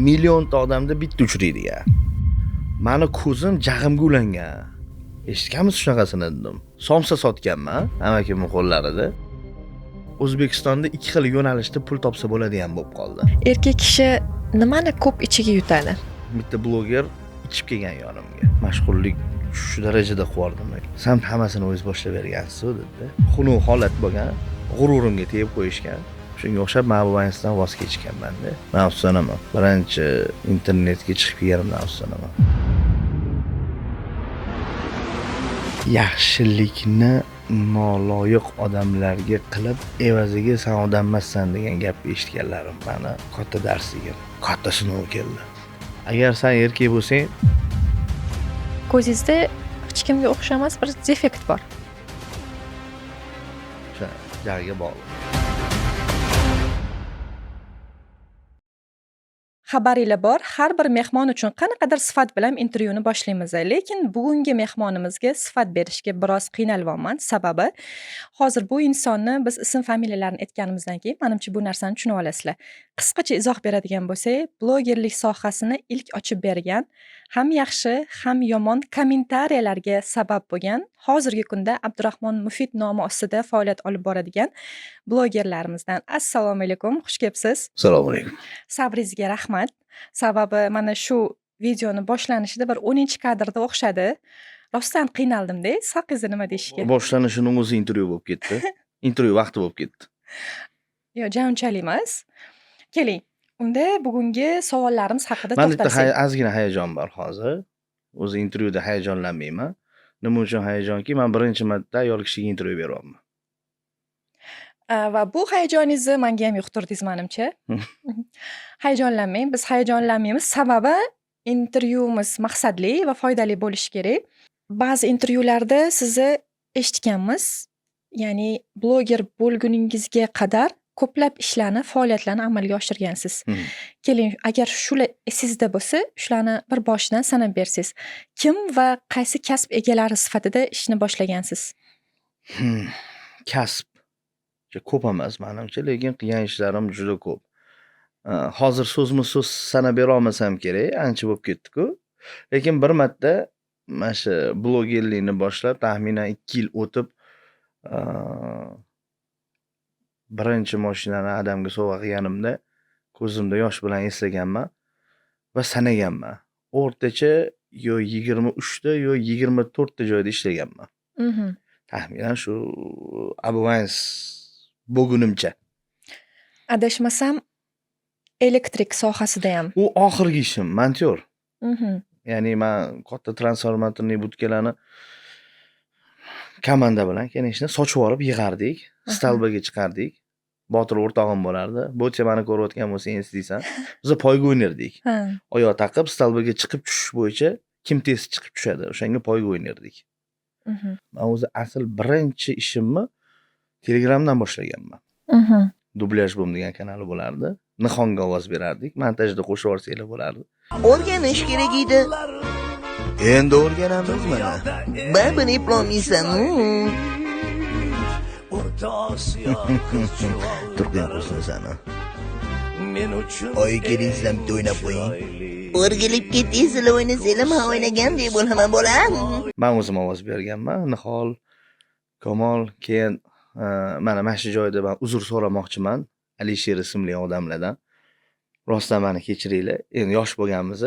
millionta odamda bitta uchraydi ya. Mani ko'zim jag'imga ulangan. Eshitganmiz shunaqasini dedim. Somsa sotganman amakimning qo'llarida. O'zbekistonda ikki xil yo'nalishda pul topsa bo'ladigan bo'lib qoldi. Erkak kishi nimani ko'p ichiga yutadi? Bitta bloger ichib kelgan yonimga. Mashhurlik shu darajada quvvardim. Sen hammasini o'zingiz boshlab bergansiz-ku dedi. Xunuk holat bo'lgan, g'ururimga tegib qo'yishgan. Shunga o'xshab men bu vaynsdan voz kechganman-da. Men afsuslanaman. Birinchi internetga chiqib kelganimdan afsuslanaman. Yaxshilikni noloyiq odamlarga qilib, evaziga sen odam emassan degan gapni eshitganlarim meni katta darsligim, katta sinov keldi. Agar sen erkak bo'lsang, Ko'zingizda hech kimga o'xshamas bir defekt bor. o'sha jag'iga bog'liq. Xabaringlar bor, har bir mehmon uchun qanaqadir sifat bilan intervyuni boshlaymiz, lekin bugungi mehmonimizga sifat berishga biroz qiynalyapman. Sababi hozir bu insonni biz ism familiyalarini aytganimizdan keyin menimcha bu narsani tushunib olasizlar. Qisqacha izoh beradigan bo'lsak, blogerlik sohasini ilk ochib bergan, ham yaxshi, ham yomon kommentariyalarga sabab bo'lgan, hozirgi kunda Abdurahmon Mufid nomi ostida faoliyat olib boradigan blogerlarimizdan. Assalomu alaykum, xush kelibsiz. Assalomu alaykum. Sabringizga rahmat. Sababi mana shu videoni boshlanishida bir 10-kadrda o'xshadi. Rostdan qiynaldim-da. Haqingizda nima deyishga? Boshlanishining o'zi intervyu bo'lib ketdi. Intervyu vaqti bo'lib ketdi. Yo'q, unchalik emas. Keling. Unda bugungi savollarimiz haqida Men bitta to'xtalsak. ozgina hayajon bor hozir. O'zi intervyuda hayajonlanmayman. Nima uchun hayajonki, men birinchi marta ayol kishiga intervyu beryapman. Va bu hayajoningizni menga ham yuqtirdingiz menimcha. Hayajonlanmang, biz hayajonlanmaymiz. Sababi intervyumiz maqsadli va foydali bo'lishi kerak. Ba'zi intervyularda sizni eshitganmiz. Ya'ni bloger bo'lguningizga qadar ko'plab ishlarni, faoliyatlarni amalga oshirgansiz. Keling, agar shular esingizda bo'lsa, shularni bir boshidan sanab bersangiz, kim va qaysi kasb egalari sifatida ishni boshlagansiz? Kasb ko'p emas menimcha, lekin qilgan ishlarim juda ko'p. Hozir so'zma-so'z sanab bera olmasam kerak, ancha bo'lib ketdi-ku. Lekin bir marta mana shu blogerlikni boshlab, taxminan 2 yil o'tib, birinchi mashinani adamga sovg'a qilganimda ko'zimda yosh bilan eslaganman va sanaganman. O'rtacha yo 23 ta, yo 24 ta joyda ishlaganman. Taxminan shu Abuvans bo'lgunimcha. Adashmasam, elektrik sohasida ham. U oxirgi ishim, montyor. Ya'ni men katta transformatorning butkalarni komanda bilan kenishni sochib olib yig'ardik, stalbaga chiqardik. Botir o'rtog'im bo'lardi. Bo'cha meni ko'rayotgan bo'lsangiz deysan. Biz poyga o'ynardik. Oyoq taqib stalbaga chiqib tushish bo'yicha kim tez chiqib tushadi, o'shanga poyga o'ynardik. Men o'zi asl birinchi ishimni Telegramdan boshlaganman. Dublyaj bum degan kanali bo'lardi. Nihonga ovoz berardik. Montajda qo'shib yuborsanglar bo'lardi. O'rganish kerak edi. Endi o'rganamiz mana. Buni eplolmaysan-ku. Turgan qo'shin sana. Oy kelingizlar bitta o'ynab qo'ying. O'rgilib ketdingizlar, o'ynasanglar, men o'ynagandek bo'laman bo'lam. Men o'zim ovoz berganman. Nihol, Kamol, keyin mana shu joyda men uzr so'ramoqchiman Alisher ismli odamlardan. Rostdan meni kechiringlar. Endi yosh bo'lganmiz,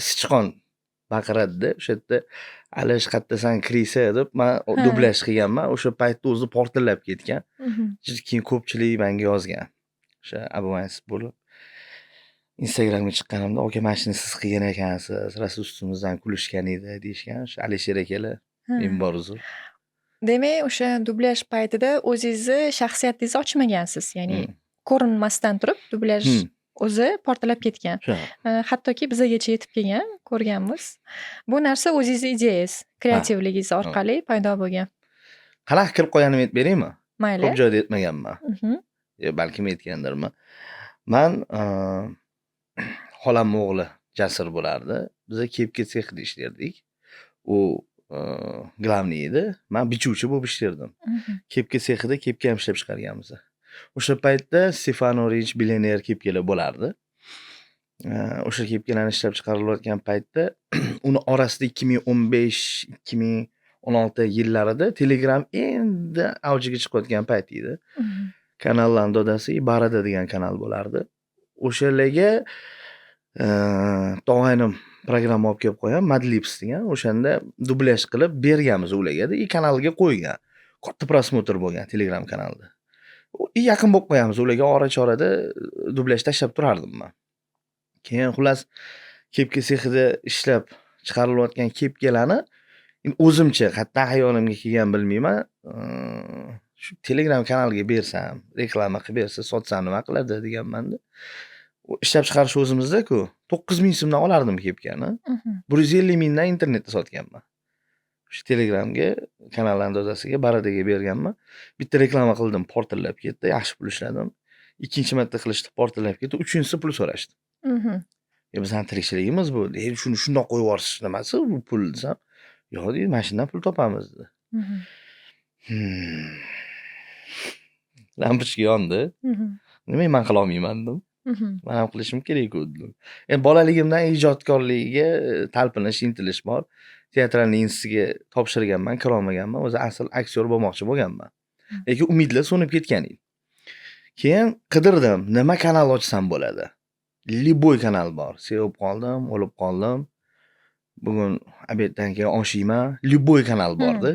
sichqon baqiradi-da, o'sha yerda Alish qattasan kirisa deb men dublyaj qilganman. O'sha paytda o'zi portallab ketgan. Keyin ko'pchilik menga yozgan. O'sha Abuvans bo'lib Instagramga chiqqanimda, "Aka, mana shuni siz qilgan ekansiz, rosa ustimizdan kulishgan edi" deyishgan. O'sha Alisher akalar, men bor uzr. Demak, o'sha dublyaj paytida o'zingizni shaxsiyatingizni ochmagansiz. Ya'ni ko'rinmasdan turib dublyaj o'zi portlab ketgan. Hattoki bizgacha yetib kelgan, ko'rganmiz. Bu narsa o'zingizning ideyangiz, kreativligingiz orqali paydo bo'lgan. Qanaqa kirib qo'yganimni aytib beraymi? Mayli. Ko'p joyda aytmaganman. Balkim aytgandirman. Men xolam o'g'li Jasur bo'lardi. Biz kepka sexida ishlardik. U glavniy edi. Men bichuvchi bo'lib ishlardim. Kepka sexida kepka ham ishlab chiqarganmiz. O'sha paytda Stefano Rich billioner kepkalar bo'lardi. O'sha kepkalarni ishlab chiqarilayotgan paytda uni orasida 2015-2016 yillarida Telegram endi avjiga chiqayotgan payt edi. Kanallarning dodasi Barada degan kanal bo'lardi. O'shalarga tog'aynim programma olib kelib qo'ygan, Madlibs degan. O'shanda dublyaj qilib berganmiz ularga-da, kanalga qo'ygan. Katta prosmotr bo'lgan Telegram kanalda. Yaqin bo'lib qo'yamiz ularga, ora-chorada dublyaj tashlab turardim men. Keyin xullas kepka sexida ishlab chiqarilayotgan kepkalarni o'zimcha qatdan xayolimga kelgan bilmayman, shu Telegram kanaliga bersam, reklama qilib bersa, sotsam nima qiladi deganman-da. Ishlab chiqarish o'zimizda-ku 9000 so'mdan olardim kepkani. 150 mingdan internetda sotganman. Shu Telegramga, kanallarning dodasiga, Baradaga berganman. Bitta reklama qildim, portallab ketdi, yaxshi pul ishladim. Ikkinchi marta qilishdi, portallab ketdi, uchinchisi pul so'rashdi. Bizning tirikchiligimiz bu. Shuni shundoq qo'yib yuborsiz nimasi bu pul desam, yo'q deydi, mana shundan pul topamiz dedi. Lampochka yondi. Nima men qila olmayman dedim. Men ham qilishim kerak-ku dedim. Endi bolaligimdan ijodkorlikka talpinish, intilish bor. Teatralniy institutiga topshirganman, kira olmaganman. O'zi asl aktyor bo'lmoqchi bo'lganman. Lekin umidlar so'nib ketgan edi. Keyin qidirdim, nima kanal ochsam bo'ladi? Liboy kanal bor. Sevib qoldim, o'lib qoldim. Bugun obeddan keyin osh yeyman. Liboy kanal bordi.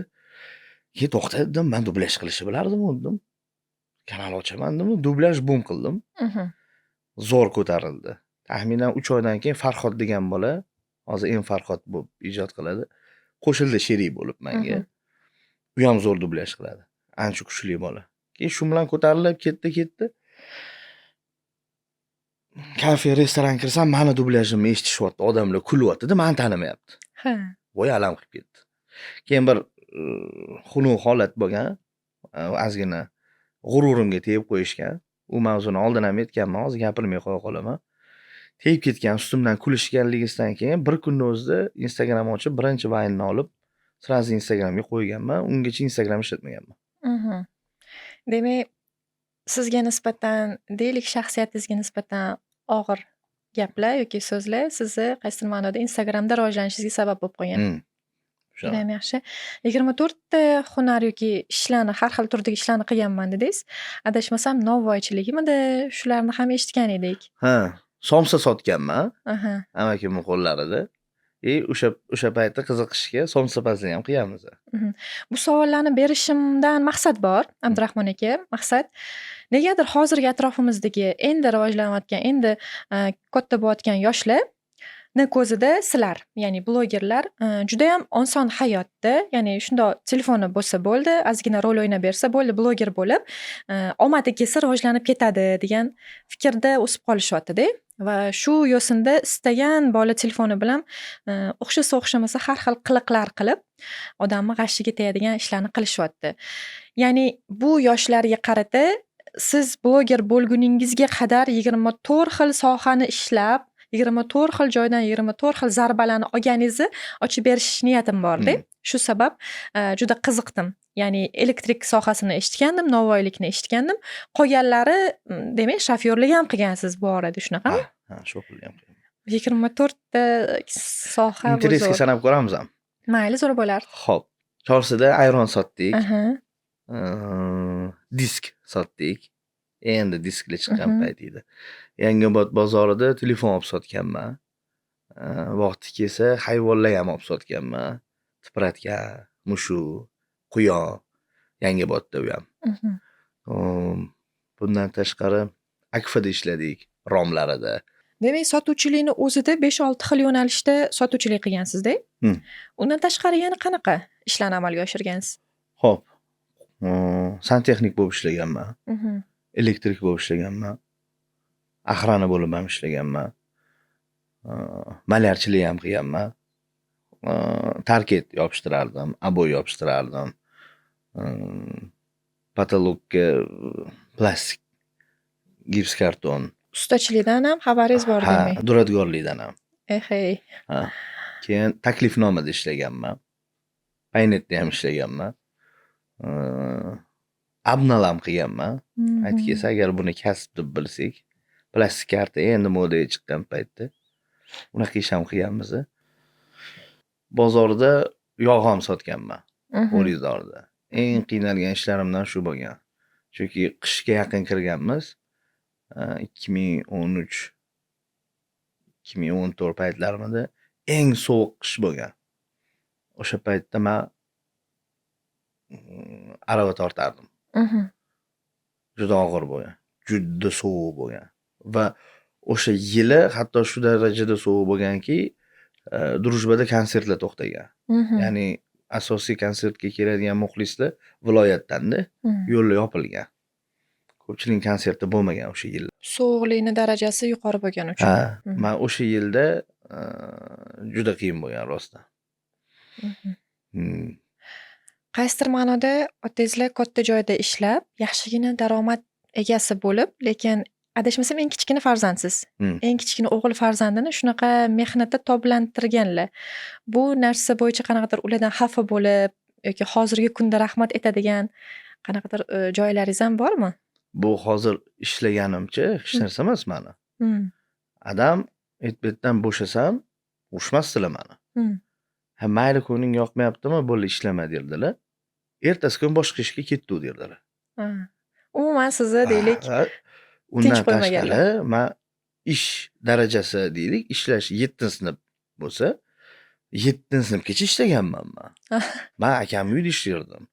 Keyin to'xtadim, men dublyaj qilishni bilardim dedim. Kanal ochaman dedim, dublyaj bum qildim. Zo'r ko'tarildi. Taxminan 3 oydan keyin Farhod degan bola, hozir en Farhod bo'lib ijod qiladi. Qo'shildi sherik bo'lib menga. U ham zo'r dublyaj qiladi. Ancha kuchli bola. Keyin shu bilan ko'tarilib ketdi. Kafe, restoran kirsam, meni dublyajimni eshitishyapti, odamlar kulyapti-da, meni tanimayapti. Voy alam qilib ketdi. Keyin bir xunuk holat bo'lgan, ozgina g'ururimga tegib qo'yishgan. U mavzuni oldin ham aytganman, hozir gapirmay qo'ya qolaman. Tegib ketgan, ustimdan kulishganligidan keyin bir kunning o'zida Instagram ochib, birinchi vaynni olib, sразу Instagramga qo'yganman. Ungacha Instagram ishlatmaganman. Demak, sizga nisbatan, deylik, shaxsiyatingizga nisbatan og'ir gaplar yoki so'zlar sizni qaysidir ma'noda Instagramda rivojlanishingizga sabab bo'lib qolgan. Juda ham yaxshi. 24 ta hunar yoki ishlarni, har xil turdagi ishlarni qilganman dedingiz. Adashmasam, novvoychiligimida shularni ham eshitgan edik. Somsa sotganman. Amakimning qo'llarida. O'sha paytda qiziqishga somsa pazini ham qilganmiz. Bu savollarni berishimdan maqsad bor, Abdurahmon aka. Maqsad negadir hozirgi atrofimizdagi endi rivojlanayotgan, endi katta bo'layotgan yoshlar ko'zida sizlar, ya'ni blogerlar juda ham oson hayotda, ya'ni shundoq telefoni bo'lsa bo'ldi, ozgina rol o'ynab bersa bo'ldi, bloger bo'lib, omadi kelsa rivojlanib ketadi degan fikrda o'sib qolishyapti-da. Va shu yo'sinda istagan bola telefoni bilan o'xshasa o'xshamasa har xil qiliqlar qilib, odamni g'ashiga tegadigan ishlarni qilishyapti. Ya'ni bu yoshlarga qarata siz bloger bo'lguningizga qadar 24 xil sohani ishlab, 24 xil joydan 24 xil zarbalarni olganingizni ochib berish niyatim bor-da. Shu sabab juda qiziqdim. Ya'ni elektrik sohasini eshitgandim, novvoylikni eshitgandim. Qolganlari, demak, shofyorlik ham qilgansiz bu orada, shunaqami? Ha, shofyorlik ham qildim. 24 ta soha bu. Interesga sanab ko'ramiz ham. Mayli, zo'r bo'lar. Xo'p. Chorsida ayron sotdik. Disk sotdik. Endi disklar chiqqan payt edi. Yangiobod bozorida telefon olib sotganman. Vaqti kelsa hayvonlar ham olib sotganman. Tipratgan, mushuk, quyon, Yangiobodda u ham. Bundan tashqari Akfada ishladik, romlarida. Demak, sotuvchilikni o'zida 5-6 xil yo'nalishda sotuvchilik qilgansiz-da? Undan tashqari yana qanaqa ishlarni amalga oshirgansiz? Xo'p. Santexnik bo'lib ishlaganman. Elektrik bo'lib ishlaganman. Axrana bo'lib ham ishlaganman. Malyarchilik ham qilganman. Tarket yopishtirardim, aboy yopishtirardim. Patologga plastik gips karton. Ustachilikdan ham xabaringiz bor demak. Ha, duradgorlikdan ham. Hey. Keyin taklifnomada ishlaganman. Paynetda ham ishlaganman. Abnal ham qilganman. Aytib kelsa, agar buni kasb deb bilsak, plastik karta endi modaga chiqqan paytda unaqa ish ham qilganmiz. Bozorda yog' ham sotganman. O'rizorda. Eng qiynalgan ishlarimdan shu bo'lgan. Chunki qishga yaqin kirganmiz. 2013 2014 paytlarimda eng sovuq qish bo'lgan. O'sha paytda men arava tortardim. Juda og'ir bo'lgan. Juda sovuq bo'lgan. Va o'sha yili hatto shu darajada sovuq bo'lganki, Drujbada konsertlar to'xtagan. Ya'ni asosiy konsertga keladigan muxlislar viloyatdan-da yo'llar yopilgan. Ko'pchilik konserti bo'lmagan o'sha yil. Sovuqlikni darajasi yuqori bo'lgani uchun. Ha, men o'sha yilda juda qiyin bo'lgan rostdan. Qaysidir ma'noda otangizlar katta joyda ishlab, yaxshigina daromad egasi bo'lib, lekin adashmasam eng kichkina farzandsiz. Eng kichkina o'g'il farzandini shunaqa mehnatda toblantirganlar. Bu narsa bo'yicha qanaqadir ulardan xafa bo'lib yoki hozirgi kunda rahmat aytadigan qanaqadir joylaringiz ham bormi? Bu hozir ishlaganimcha hech narsa emas mani. Adam aytbetdan bo'shasam, urishmasdilar mani. Ha, mayli ko'ngling yoqmayaptimi, bo'ldi ishlama derdilar. Ertasi kun boshqa ishga ketdi derdilar. Umuman sizni deylik Undan tashqari men ish darajasi deylik, ishlash 7-sinf bo'lsa, 7-sinfgacha ishlaganman men. Men akamning uyida ishlardim.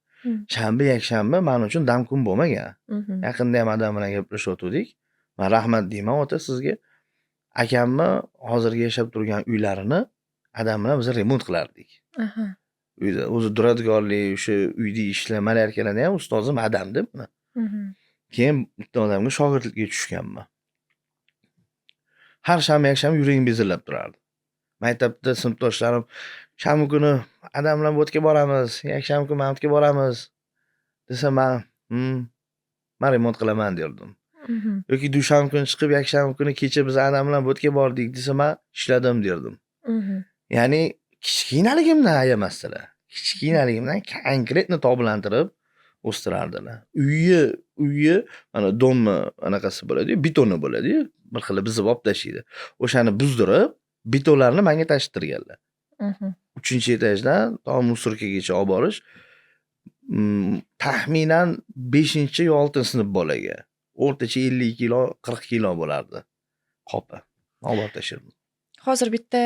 Shanba, yakshanba men uchun dam kun bo'lmagan. Yaqinda ham adam bilan gaplashayotdik. Men rahmat deyman ota sizga. Akamni hozirgi yashab turgan uylarini adam bilan biz remont qilardik. Uyda o'zi duradgorlik, o'sha uyda ishlar, malarkalarni ham ustozim adamda buni. Keyin bitta odamga shogirdlikka tushganman. Har shanba yakshanba yuragim bezillab turardi. Maktabda sinfdoshlarim shanba kuni adam bilan bo'tga boramiz, yakshanba kuni mamtga boramiz desa men remont qilaman derdim. Yoki dushanba kuni chiqib yakshanba kuni kecha biz adam bilan bo'tga bordik desa men ishladim derdim. Ya'ni kichkinaligimdan ayamasdilar. Kichkinaligimdan konkretni toblantirib o'stirardilar. Uyi mana domni anaqasi bo'ladi, betoni bo'ladi, bir xil bizib olib tashlaydi. O'shani buzdirib, betonlarni menga tashtirganlar. 3-etajdan to musorkagacha olib borish taxminan 5-yo 6-sinf bolaga o'rtacha 50 kilo, 40 kilo bo'lardi. Qopi. Olib tashirdim. Hozir bitta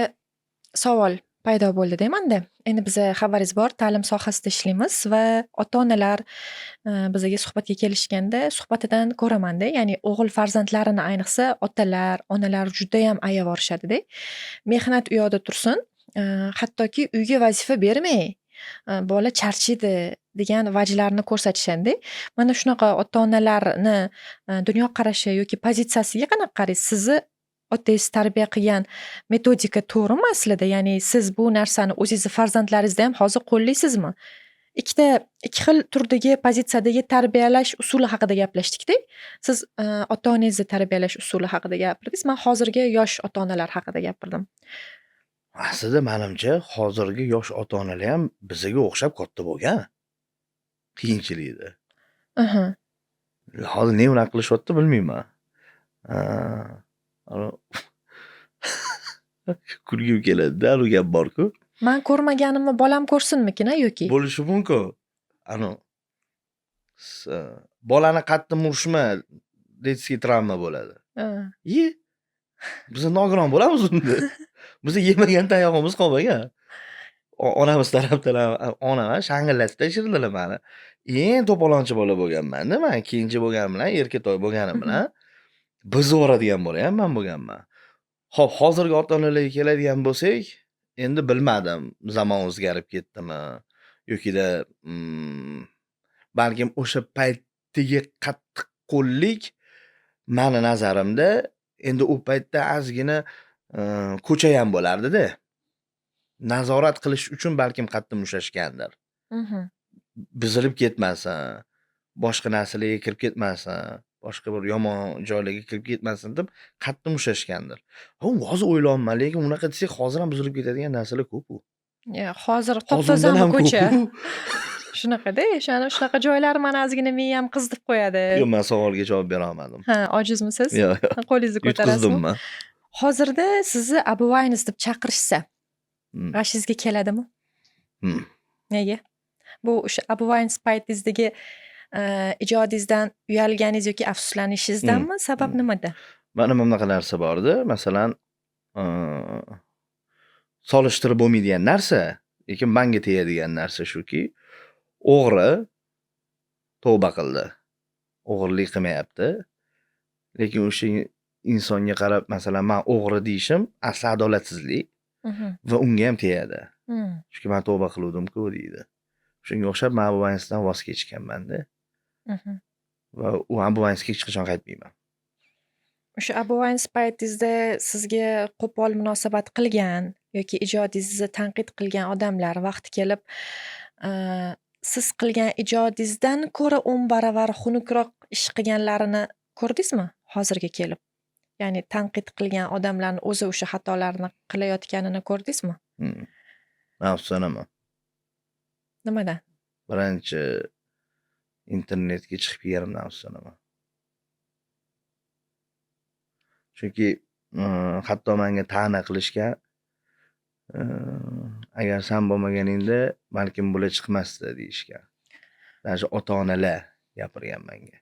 savol paydo bo'ldi deymanda. Endi biza xabaringiz bor, ta'lim sohasida ishlaymiz va ota-onalar bizga suhbatga kelishganda suhbatidan ko'ramanda, ya'ni o'g'il farzandlarini ayniqsa otalar, onalar juda ham ayavorishadi-da. Mehnat u yoqda tursin, hattoki uyga vazifa bermay, bola charchiydi degan vajlarni ko'rsatishadi. Mana shunaqa ota-onalarni dunyoqarashi yoki pozitsiyasiga qanaqa qaraysiz? Sizni otangiz tarbiya qilgan metodika to'g'rimi aslida? Ya'ni siz bu narsani o'zingizni farzandlaringizda ham hozir qo'llaysizmi? Ikki xil turdagi pozitsiyadagi tarbiyalash usuli haqida gaplashdik-da. Siz ota-onangizni tarbiyalash usuli haqida gapirdingiz. Men hozirgi yosh ota-onalar haqida gapirdim. Aslida menimcha hozirgi yosh ota-onalar ham bizga o'xshab katta bo'lgan. Qiyinchilikda. Hozir ne unaqa qilishyapti bilmayman. Kulgim keladi-da, u gap bor-ku. Men ko'rmaganimni bolam ko'rsinmikin yoki? Bo'lishi mumkin. Bolani qattiq urishma, detskiy travma bo'ladi. Biz nogiron bo'lamiz unda. Biz yemagan tayog'imiz qolmagan. Onamiz tarafdan onam shang'illatib tashirdilar meni. Eng to'polonchi bola bo'lganman-da, men keyinchi bo'lganim bilan, erkatoy bo'lganim bilan bizni o'radigan bola ham men bo'lganman. Xo'p, hozirgi ota-onalarga keladigan bo'lsak, endi bilmadim, zamon o'zgarib ketdimi yokida balkim o'sha paytdagi qattiq qo'llik meni nazarimda endi u paytda ozgina ko'cha ham bo'lardi-da. Nazorat qilish uchun balkim qattiq mushashgandir. Bizilib ketmasin, boshqa narsalarga kirib ketmasin, boshqa bir yomon joylarga kirib ketmasin deb qattiq mushashgandir. Hozir o'ylayapman, lekin unaqa desak hozir ham buzilib ketadigan narsalar ko'p u. Hozir top-tozami ko'cha. Shunaqada, shunaqa joylar mani ozgina miyam qizdib qo'yadi. Yo'q, men savolga javob bera olmadim. Ha, ojizmisiz? Yo'q, yo'q. Qo'lingizni ko'tarasizmi? Yutqizdim men. Hozirda sizni abovayingiz deb chaqirishsa, Hmm. g'ashingizga keladimi? Hmm. Nega? Bu o'sha abovayingiz paytingizdagi ijodingizdan uyalganingiz yoki afsuslanishingizdanmi? Sabab nimada? Mana bunaqa narsa bordi. Masalan, solishtirib bo'lmaydigan narsa, lekin menga tegadigan narsa shuki, o'g'ri tavba qildi. O'g'irlik qilmayapti. Lekin o'sha insonga qarab, masalan, men o'g'ri deyishim asli adolatsizlik va unga ham tegadi. Chunki men tavba qiluvdim-ku deydi. Shunga o'xshab men abovayingizdan voz kechganman-da. Va u abovayingizga hech qachon qaytmayman. O'sha abovayingiz paytingizda sizga qo'pol munosabat qilgan yoki ijodingizni tanqid qilgan odamlar vaqti kelib siz qilgan ijodingizdan ko'ra 10 baravar xunukroq ish qilganlarini ko'rdingizmi hozirga kelib? Ya'ni tanqid qilgan odamlarni o'zi o'sha xatolarni qilayotganini ko'rdingizmi? Men afsuslanaman. Nimadan? Birinchi internetga chiqib kelganimdan afsuslanaman. Chunki hatto menga ta'na qilishgan, agar sen bo'lmaganingda balkim bular chiqmasdi deyishgan. Даже ota-onalar gapirgan menga.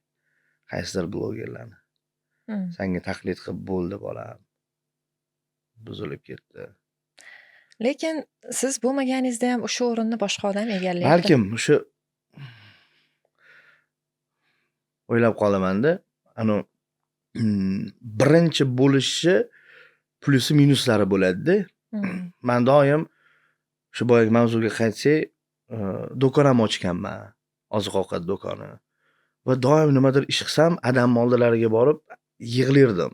Qaysidir blogerlarni. Senga taqlid qilib bo'ldi bolam. Buzilib ketdi. Lekin siz bo'lmaganingizda ham o'sha o'rinni boshqa odam egallaydi. Balkim o'sha o'ylab qolaman-da, birinchi bo'lishi plyusi minuslari bo'ladi-da. Men doim shu boyagi mavzuga qaytsak, do'kon ham ochganman, oziq-ovqat do'koni. Va doim nimadir ish qilsam, adam oldilariga borib yig'lardim.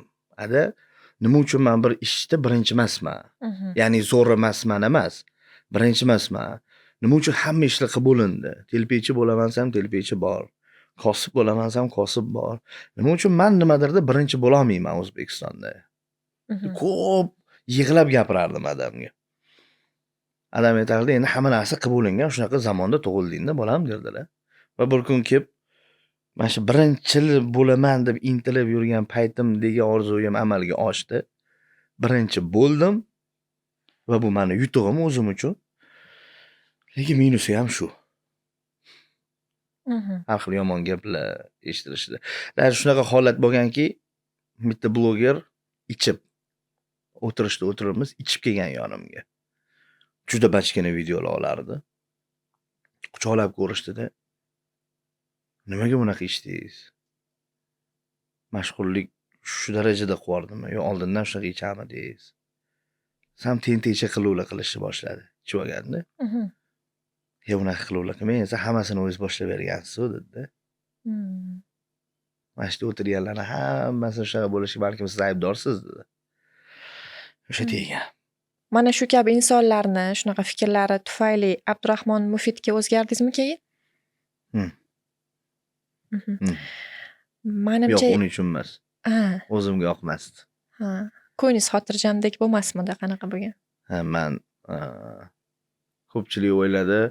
Nima uchun men bir ishda birinchi emasman? Ya'ni zo'r emasman emas, birinchi emasman. Nima uchun hamma ishlar qilib bo'lindi? Telpeychi bo'lamansam telpeychi bor. Kosib bo'lamansam kosib bor. Nima uchun men nimadirda birinchi bo'la olmayman O'zbekistonda? Ko'p yig'lab gapirardim adamga. Adam aytardi, endi hamma narsa qilib bo'lingan, shunaqa zamonda tug'ildingda bolam derdilar. Va bir kun kelib, mana shu birinchi bo'laman deb intilib yurgan paytimdagi orzuyim amalga oshdi. Birinchi bo'ldim va bu meni yutug'im o'zim uchun. Lekin minusi ham shu. Har xil yomon gaplar eshitilishdi. Даже shunaqa holat bo'lganki, bitta bloger ichib o'tiribmiz, ichib kelgan yonimga. Juda bachkana videolar olardi. Quchoqlab ko'rishdida. Nimaga bunaqa ichdingiz? Mashhurlik shu darajada quvordimi? Yo oldindan shunaqa ichamidingiz? Sam tentecha qiluvlar qilishni boshladi. Ichib olganda. Ya bunaqa qiluvlar qilmaysiz, hammasini o'zingiz boshlab bergansiz-ku dedi. Mana shu o'tirganlarni hammasi shunaqa bo'lishi balkim siz aybdorsiz dedi. O'sha tegan. Mana shu kabi insonlarni shunaqa fikrlari tufayli Abdurahmon Mufidga o'zgardingizmi keyin? Menimcha Yo'q, uning uchun emas. O'zimga yoqmasdi. Ko'nglingiz xotirjamdek bo'lmasmidi, qanaqa bo'lgan? Men ko'pchilik o'yladi,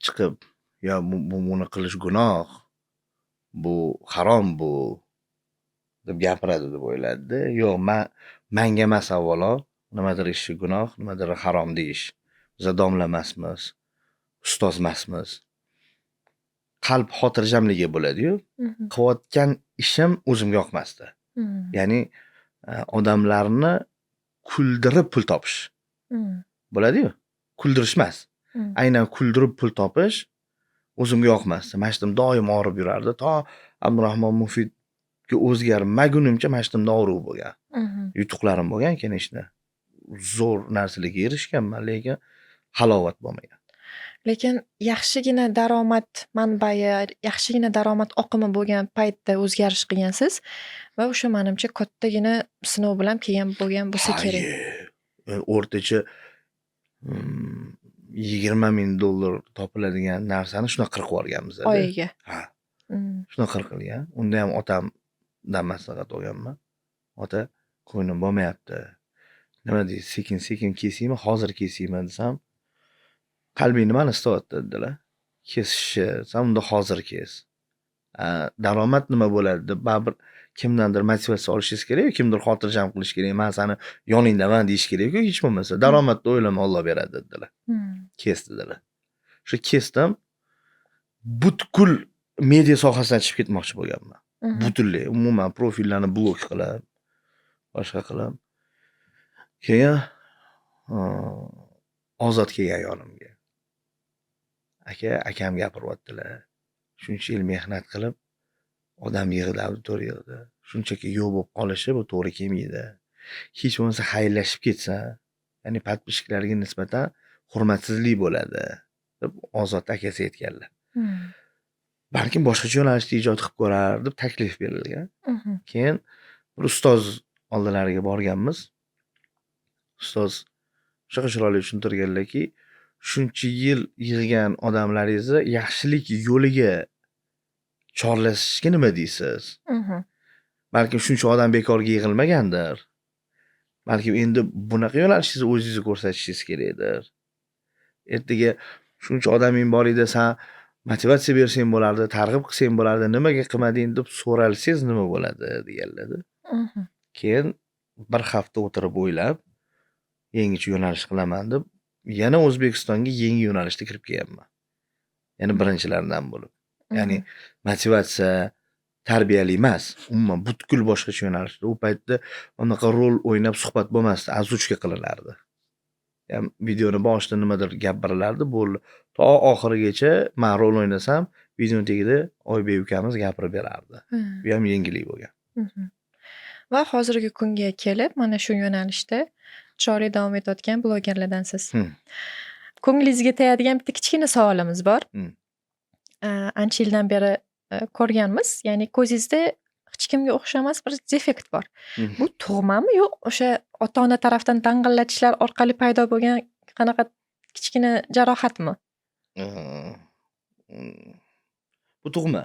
chiqib, yo buni qilish gunoh, bu harom bu deb gapiradi deb o'yladi. Yo'q, menga emas avvalo, nimadir ishi gunoh, nimadir harom deyish. Biz domla emasmiz, ustoz emasmiz. Qalb xotirjamligi bo'ladi-yu, qilayotgan ishim o'zimga yoqmasdi. Ya'ni odamlarni kuldirib pul topish. Bo'ladi-yu, kuldirish emas. Aynan kuldirib pul topish o'zimga yoqmasdi. Mashtim doim og'rib yurardi. To Abdurahmon Mufidga o'zgarmagunimcha mashtimda og'riq bo'lgan. Yutuqlarim bo'lgan, keyin ishni zo'r narsalarga erishganman, lekin halovat bo'lmagan. Lekin yaxshigina daromad manbai, yaxshigina daromad oqimi bo'lgan paytda o'zgarish qilgansiz va o'sha menimcha kattagina sinov bilan kelgan bo'lgan bo'lsa kerak. O'rtacha $20,000 topiladigan narsani shunaqa qilib yuborganmiz. Oyiga. Ha. Shunaqa qilgan. Unda ham otamdan maslahat olganman. Ota, ko'nglim bo'lmayapti. Nima deysiz, sekin-sekin kesaymi, hozir kesaymi desam, qalbing nimani istyapti dedilar. kesishni san unda hozir kes. Daromad nima bo'ladi deb baribir kimdandir motivatsiya olishingiz kerak, kimdir xotirjam qilish kerak, men sani yoningdaman deyish kerak-ku, hech bo'lmasa. Daromadni o'ylama, Alloh beradi dedilar. Kes dedilar. Shu kesdim. Butkul media sohasidan chiqib ketmoqchi bo'lganman. Butunlay, umuman profillarni blok qilib, boshqa qilib. Keyin Ozod kelgan yonimga. Akam gapiryaptilar. Shuncha yil mehnat qilib, odam yig'di, auditoriya yig'di. Shunchaki yo'q bo'lib qolishi bu to'g'ri kelmaydi. Hech bo'lmasa xayrlashib ketsa, ya'ni podpishchilarga nisbatan hurmatsizlik bo'ladi, deb Ozod akasi aytganlar. Balkim boshqacha yo'nalishda ijod qilib ko'rar deb taklif berilgan. Keyin bir ustoz oldilariga borganmiz. Ustoz shuncha chiroyli tushuntirganlarki, shuncha yil yig'gan odamlaringizni yaxshilik yo'liga chorlashga nima deysiz? Balkim shuncha odam bekorga yig'ilmagandir. Balkim endi bunaqa yo'nalishingizni o'zingizni ko'rsatishingiz kerakdir. Ertaga shuncha odaming bor edi, san motivatsiya bersang bo'lardi, targ'ib qilsang bo'lardi, nimaga qilmading deb so'ralsangiz nima bo'ladi deganlar-da. Keyin bir hafta o'tirib o'ylab, yangicha yo'nalish qilaman deb, yana O'zbekistonga yangi yo'nalishda kirib kelganman. Ya'ni birinchilardan bo'lib. Ya'ni motivatsiya, tarbiyali emas, umuman butkul boshqacha yo'nalishda. U paytda unaqa rol o'ynab suhbat bo'lmasdi, azuchka qilinardi. Ham videoni boshida nimadir gap birilardi, bo'ldi. To oxirigacha men rol o'ynasam, video tagida Oybek ukamiz gapirib berardi. Bu ham yangilik bo'lgan. Va hozirgi kunga kelib, mana shu yo'nalishda chiroyli davom etayotgan blogerlardansiz. Ko'nglingizga tegadigan bitta kichkina savolimiz bor. Ancha yildan beri ko'rganmiz. Ya'ni ko'zingizda hech kimga o'xshamas bir defekt bor. Bu tug'mami, yo'q o'sha ota-ona tarafdan dang'illatishlar orqali paydo bo'lgan qanaqa kichkina jarohatmi? Bu tug'ma.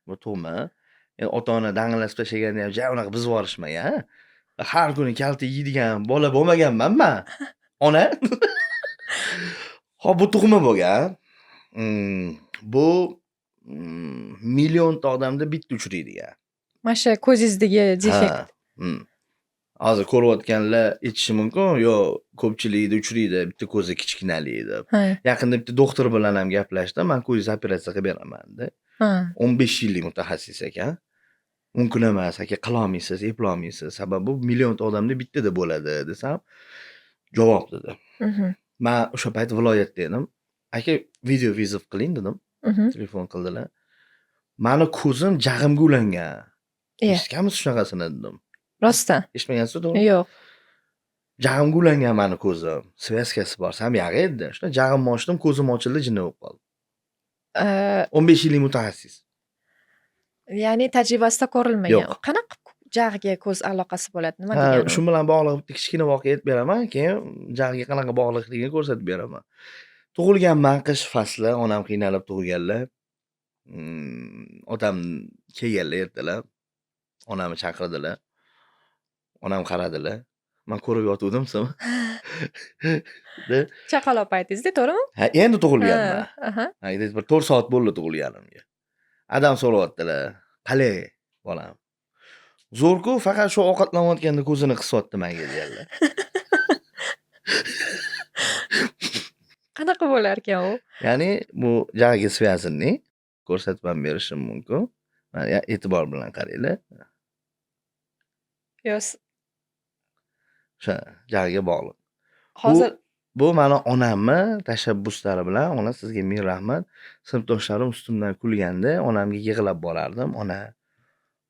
Bu tug'ma. Yani ota-ona dang'illashib tashlaganda ham ja unaqa bizib yuborishmagan. Har kuni kalta yeydigan bola bo'lmaganman men. Ona. Hop, bu tug'ma bo'lgan. Bu millionta odamda bitta uchraydigan. Mana shu ko'zingizdagi defekt. Hozir ko'rayotganlar aytishi mumkin, yo ko'pchilikda uchraydi, bitta ko'zi kichkinalik deb. Yaqinda bitta doktor bilan ham gaplashdim, men ko'zingizni operatsiya qilib beraman-da. 15 yillik mutaxassis ekan. Mumkin emas, aka qila olmaysiz, eplay olmaysiz. Sababi bu millionta odamda bittada bo'ladi desam, javob dedi. Men o'sha payt viloyatda edim. Aka video viziv qiling dedim. Telefon qildilar. Mani ko'zim jag'imga ulangan. Eshitganmisiz shunaqasini dedim. Rostdan. Eshitmagansiz to'g'ri? Yo'q. Jag'imga ulangan mani ko'zim. Svязкasi bor. Sam yag'i edi. Shuna jag'imni ochdim, ko'zim ochildi, jinni bo'lib qoldi. 15 yillik mutaxassis. Ya'ni tajribasida ko'rilmagan. Yo'q. Qanaqa jag'ga ko'z aloqasi bo'ladi? Nima degani? Shu bilan bog'liq bitta kichkina voqea aytib beraman, keyin jag'ga qanaqa bog'liqligini ko'rsatib beraman. Tug'ilganman qish fasli, onam qiynalib tug'ilganlar. Otam kelganlar ertalab. Onamni chaqirdilar. Onam qaradilar. Men ko'rib yotuvdim sima. Chaqaloq paytingizda, to'g'rimi? Ha, endi tug'ilganman. Ha, bir 4 soat bo'ldi tug'ilganimga. Adam so'rayaptilar. Qalay, bolam? Zo'rku, faqat shu ovqatlanayotganda ko'zini qisyapti menga deydilar. Qanaqa bo'lar ekan u? Ya'ni bu jag'ga связанный ko'rsatib ham berishim mumkin. Mana e'tibor bilan qaranglar. Yo'q. O'sha jag'ga bog'liq. Hozir bu mani onamni tashabbuslari bilan, ona sizga ming rahmat. Sinfdoshlarim ustimdan kulganda onamga yig'lab borardim. Ona,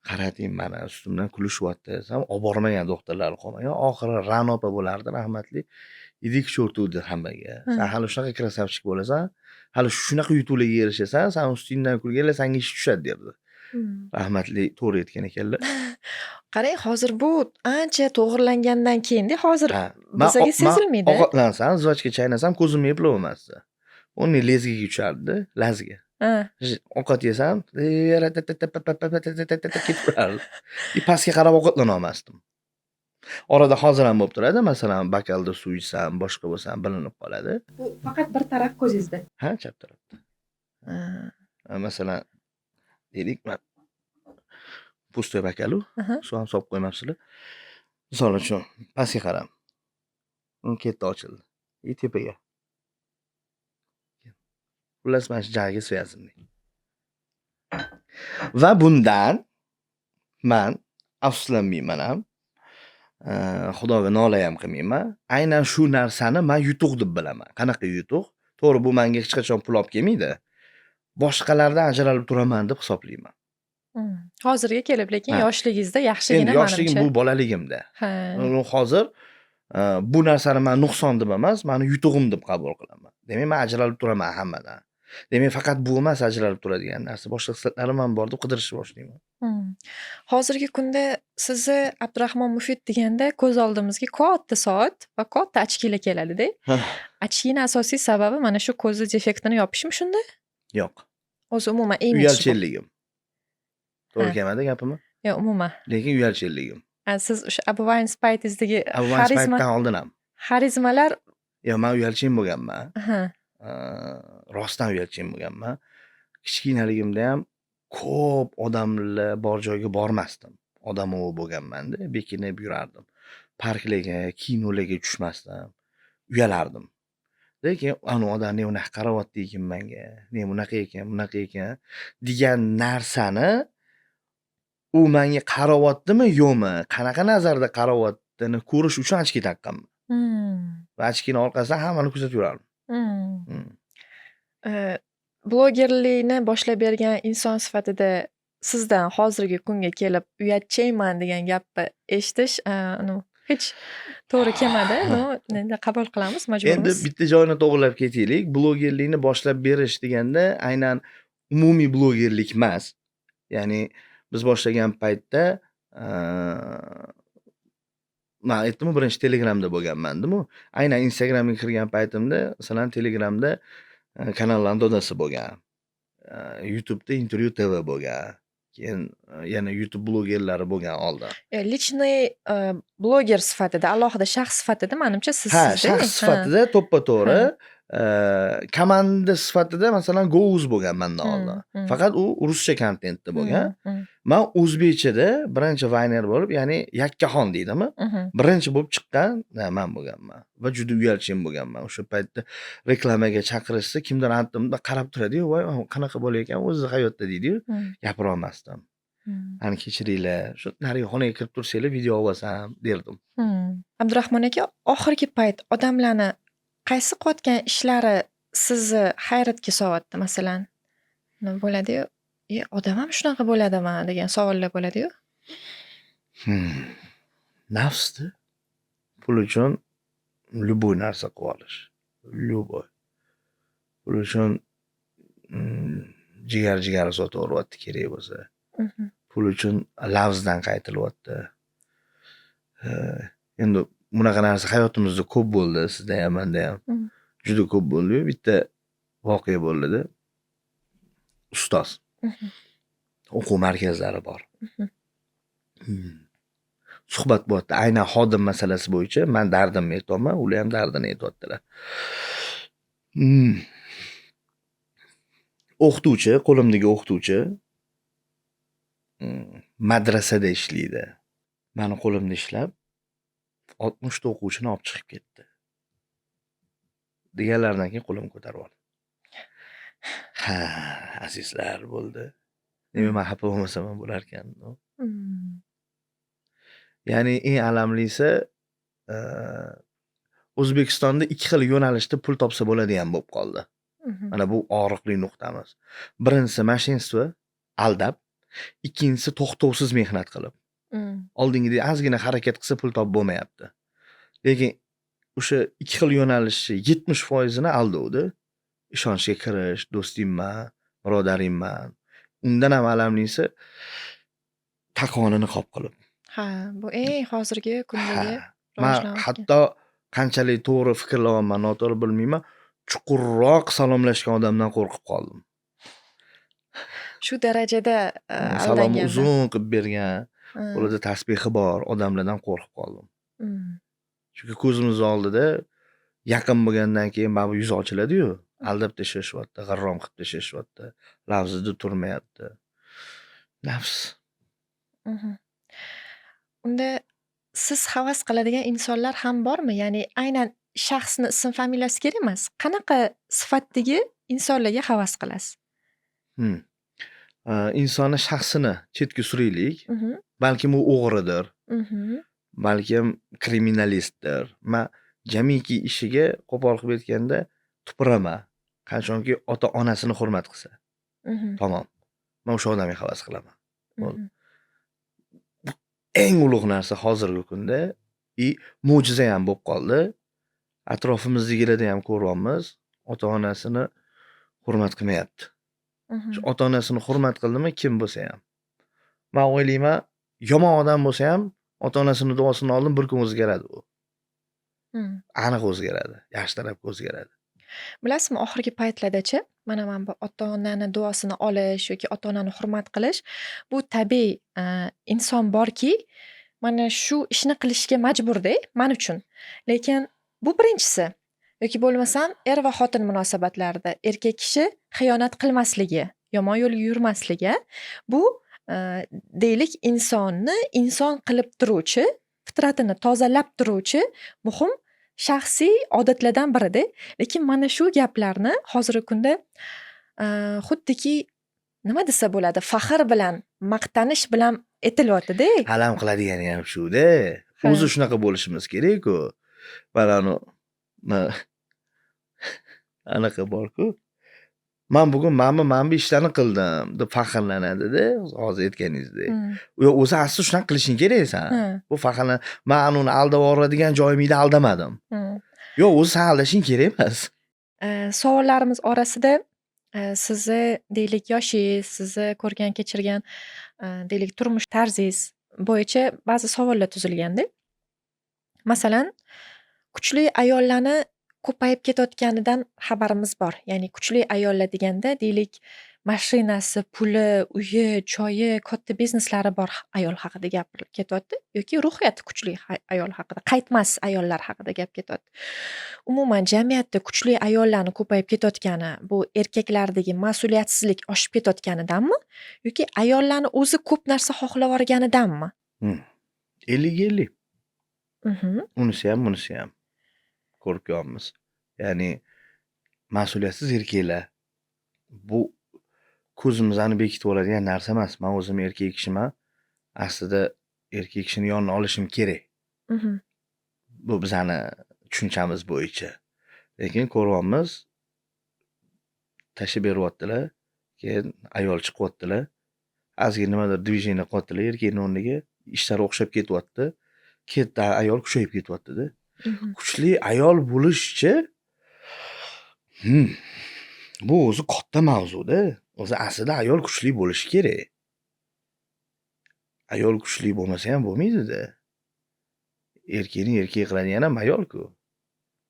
qarating mana ustimdan kulishyapti desam, olib bormagan doktorlar qolmagan. Oxiri Ra'no opa bo'lardi, rahmatli. Idik cho'rtuvdi hammaga. Sen hali shunaqa krasavchik bo'lasan, hali shunaqa yutuqlarga erishasan, sen ustingdan kulganlar senga ish tushadi derdi. Rahmatli to'g'ri aytgan ekanlar. Qarang, hozir bu ancha to'g'irlangandan keyin-da, hozir bizga sezilmaydi. Ovqatlansam, zvachka chaynasam, ko'zimni eplay olmasdi. Uni lezgiga tushardi, lazga. Ovqat yesam, ketib turardi. Pastga qarab ovqatlana olmasdim. Orada hozir ham bo'lib turadi, masalan, bakalda suv ichsam, boshqa bo'lsam bilinib qoladi. Bu faqat bir taraf ko'zingizda. Ha, chap tarafda. Ha. Masalan, deylik, man pustoy bakalu, Aha. suv ham solib qo'ymabsizlar. Misol uchun, pastga qaram. Ketdi ochildi. Tepaga. Xullas, mana shu joyiga связанный. Va bundan man afsuslanmayman ham. Xudoga nola ham qilmayman. Aynan shu narsani men yutuq deb bilaman. Qanaqa yutuq? To'g'ri, bu menga hech qachon pul olib kelmaydi. Boshqalardan ajralib turaman deb hisoblayman. Hozirga kelib, lekin Ha. yoshligingizda yaxshigina Endi yoshligim menimcha. bu bolaligimda. Ha. Hozir bu narsani men nuqson deb emas, meni yutug'im deb qabul qilaman. Demak, men ajralib turaman hammadan. Demak, faqat bu emas ajralib turadigan narsa. Boshqa xislatlarim ham bor deb qidirishni boshlayman. Hozirgi kunda sizni Abdurahmon Mufid deganda ko'z oldimizga katta soat va katta ochkila keladi-da. Ochkina asosiy sababi mana shu ko'zni defektini yopishmi shunda? Yo'q. O'zi umuman imij. Uyalchanligim. To'g'ri Ha. kelmadi gapimmi? Yo'q, umuman. Lekin uyalchanligim. Siz o'sha Abu Wine Spides'dagi Avvalspaytdan oldin ham. xarizmalar. Yo'q, men uyalchan bo'lganman. Aha. Rostdan uyalchan bo'lganman. Kichkinaligimda ham ko'p odamlar bor joyga bormasdim. Odamovi bo'lganman-da, bekinib yurardim. Parklarga, kinolarga tushmasdim. Uyalardim. Lekin anu odam ne unaqa qaryapti ekan menga, ne bunaqa ekan degan narsani u menga qaryaptimi, yo'qmi, qanaqa nazarda qaryaptini ko'rish uchun ochki taqqanman. Va ochkini orqasidan hammani kuzatib yurardim. Blogerlikni boshlab bergan inson sifatida sizdan hozirgi kunga kelib uyatchayman degan gapni eshitish hech to'g'ri kelmadi. Endi qabul qilamiz, Endi majburmiz. bitta joyini to'g'rilab ketaylik. Blogerlikni boshlab berish deganda aynan umumiy blogerlik emas. Ya'ni biz boshlagan paytda men aytdim, birinchi Telegramda bo'lganman-da-mu. Aynan Instagramga kirgan paytimda, masalan, Telegramda kanallarning dodasi bo'lgan. YouTube'da Intervyu TV bo'lgan. Keyin yana YouTube blogerlari bo'lgan oldin. Lichniy bloger sifatida, alohida shaxs sifatida menimcha siz Ha, sizda. shaxs sifatida to'ppa-to'g'ri, komanda sifatida masalan Go'uz bo'lgan mendan oldin. Faqat u ruscha kontentda bo'lgan. Men o'zbekchada birinchi Vayner bo'lib, ya'ni Yakkaxon deydimi? Birinchi bo'lib chiqqan men bo'lganman va juda uyalchan bo'lganman. O'sha paytda reklamaga chaqirishsa, kimdir antimda qarab turadi-yu, voy, qanaqa bo'lar ekan o'zi hayotda deydi-yu, gapira olmasdim. Ani kechiringlar, shu nariga xonaga kirib tursanglar, video olsam derdim. Abdurahmon aka, oxirgi payt odamlarni qaysi qilayotgan ishlari sizni hayratga solyapti, masalan? Bo'ladi-yu, odam ham shunaqa bo'ladimi degan savollar bo'ladi-yu. Nafsda pul uchun любой narsa qilib olish. Любой. Pul uchun jigar sotib olyapti kerak bo'lsa. Pul uchun lavzdan qaytilyapti. Endi bunaqa narsa hayotimizda ko'p bo'ldi, sizda ham, menda ham. Juda ko'p bo'ldi. Bitta voqea bo'ldi-da. Ustoz. O'quv markazlari bor. Suhbat bo'lyapti. Aynan xodim masalasi bo'yicha men dardimni aytyapman, ular ham dardini aytyaptilar. O'qituvchi, qo'limdagi o'qituvchi madrasada ishlaydi. Meni qo'limda ishlab 60 ta o'quvchini olib chiqib ketdi. Deganlardan keyin qo'limni ko'tarib oldim. Ha, azizlar bo'ldi. Nima men xafa bo'lmasam ham bo'lar ekan. Ya'ni eng alamlisi O'zbekistonda ikki xil yo'nalishda pul topsa bo'ladigan bo'lib qoldi. Mana bu og'riqli nuqtamiz. Birinchisi mashinstvo aldab, ikkinchisi to'xtovsiz mehnat qilib. Oldingidek ozgina harakat qilsa pul topib bo'lmayapti. Lekin o'sha ikki xil yo'nalishni 70% aldovdi. Ishonchga kirish, do'stimman, birodarimman. Undan ham alamlisi taqvoni niqob qilib. Ha, bu eng hozirgi kundagi Men hatto qanchalik to'g'ri fikrlayapman, noto'g'ri bilmayman, chuqurroq salomlashgan odamdan qo'rqib qoldim. Shu darajada Salomni uzun qilib bergan, qo'lida tasbehi bor odamlardan qo'rqib qoldim. Chunki ko'zimiz oldida yaqin bo'lgandan keyin mana bu yuz ochiladi-yu. aldab tashlashyapti, g'irrom qilib tashlashyapti, lafzida turmayapti. Nafs. Mhm. Unda siz havas qiladigan insonlar ham bormi? Ya'ni aynan shaxsni ism familiyasi kerak emas. Qanaqa sifatdagi insonlarga havas qilasiz? Hmm. Insonni shaxsini chetga suraylik. Mhm. Balkim u o'g'ridir, Mhm. balkim kriminalistdir. Man jamiki ishiga qo'pol qilib aytganda tupuraman. Qachonki ota-onasini hurmat qilsa. Mhm. Tamom. Men o'sha odamga havas qilaman. Bo'ldi. Mhm. Eng ulug' narsa hozirgi kunda mo'jiza ham bo'lib qoldi. Atrofimizdagilarda ham ko'ryapmiz, ota-onasini hurmat qilmayapti. Shu Mhm. ota-onasini hurmat qildimi, kim bo'lsa ham. Men o'ylayman, yomon odam bo'lsa ham ota-onasini duosini oldin bir kun o'zgaradi u. Hmm. Aniq o'zgaradi, yaxshi tarafga o'zgaradi. Bilasizmi, oxirgi paytlardachi mana bu ota-onani duosini olish yoki ota-onani hurmat qilish bu tabiiy inson borki, mana shu ishni qilishga majburda men uchun. Lekin bu birinchisi. Yoki bo'lmasam er va xotin munosabatlarida erkak kishi xiyonat qilmasligi, yomon yo'lga yurmasligi bu deylik insonni inson qilib turuvchi, fitratini tozalab turuvchi muhim shaxsiy odatlardan birida. Lekin mana shu gaplarni hozirgi kunda xuddiki nima desa bo'ladi, faxr bilan, maqtanish bilan aytilyapti-da. Alam qiladigani ham shu-da. Ha. O'zi shunaqa bo'lishimiz kerak-ku. Mana anaqa bor-ku. Men bugun mana bu ishlarni qildim deb faxrlanadi-da, hozir aytganingizdek. Hmm. O'zi asli shunaqa qilishing kerak sen. Ha. Bu faxrlan, men uni aldab yuboradigan joyimda aldamadim. Hmm. Yo'q, o'zi sen aldashing kerak emas. Savollarimiz orasida sizni deylik yoshingiz, sizni ko'rgan kechirgan deylik turmush tarzingiz bo'yicha ba'zi savollar tuzilganda. Masalan, kuchli ayollarni ko'payib ketayotganidan xabarimiz bor. Ya'ni kuchli ayollar deganda deylik mashinasi, puli, uyi, joyi, katta bizneslari bor ayol haqida gapirilib ketyapti yoki ruhiyati kuchli ayol haqida, qaytmas ayollar haqida gap ketyapti. Umuman jamiyatda kuchli ayollarni ko'payib ketayotgani bu erkaklardagi mas'uliyatsizlik oshib ketayotganidanmi yoki ayollarni o'zi ko'p narsa xohlab olganidanmi? 50-50. Mhm. Unisi ham, bunisi ham. Ko'rib ko'ryapmiz. Ya'ni mas'uliyatsiz erkaklar bu ko'zimizni bekitib oladigan narsa emas. Men o'zim erkak kishiman. Aslida erkak kishini yonini olishim kerak. Mhm. Bu bizani tushunchamiz bo'yicha. Lekin ko'ryapmiz, tashib beryaptilar, keyin ayol chiqyaptilar. Ozgina nimadir движение qilyaptilar erkakning o'rniga, ishlar o'xshab ketyapti. Ketda ayol kuchayib ketyapti-da. Mhm. Kuchli ayol bo'lishchi bu o'zi katta mavzuda. O'zi aslida ayol kuchli bo'lishi kerak. Ayol kuchli bo'lmasa ham bo'lmaydi-da. Erkakni erkak qiladigan ham ayol-ku.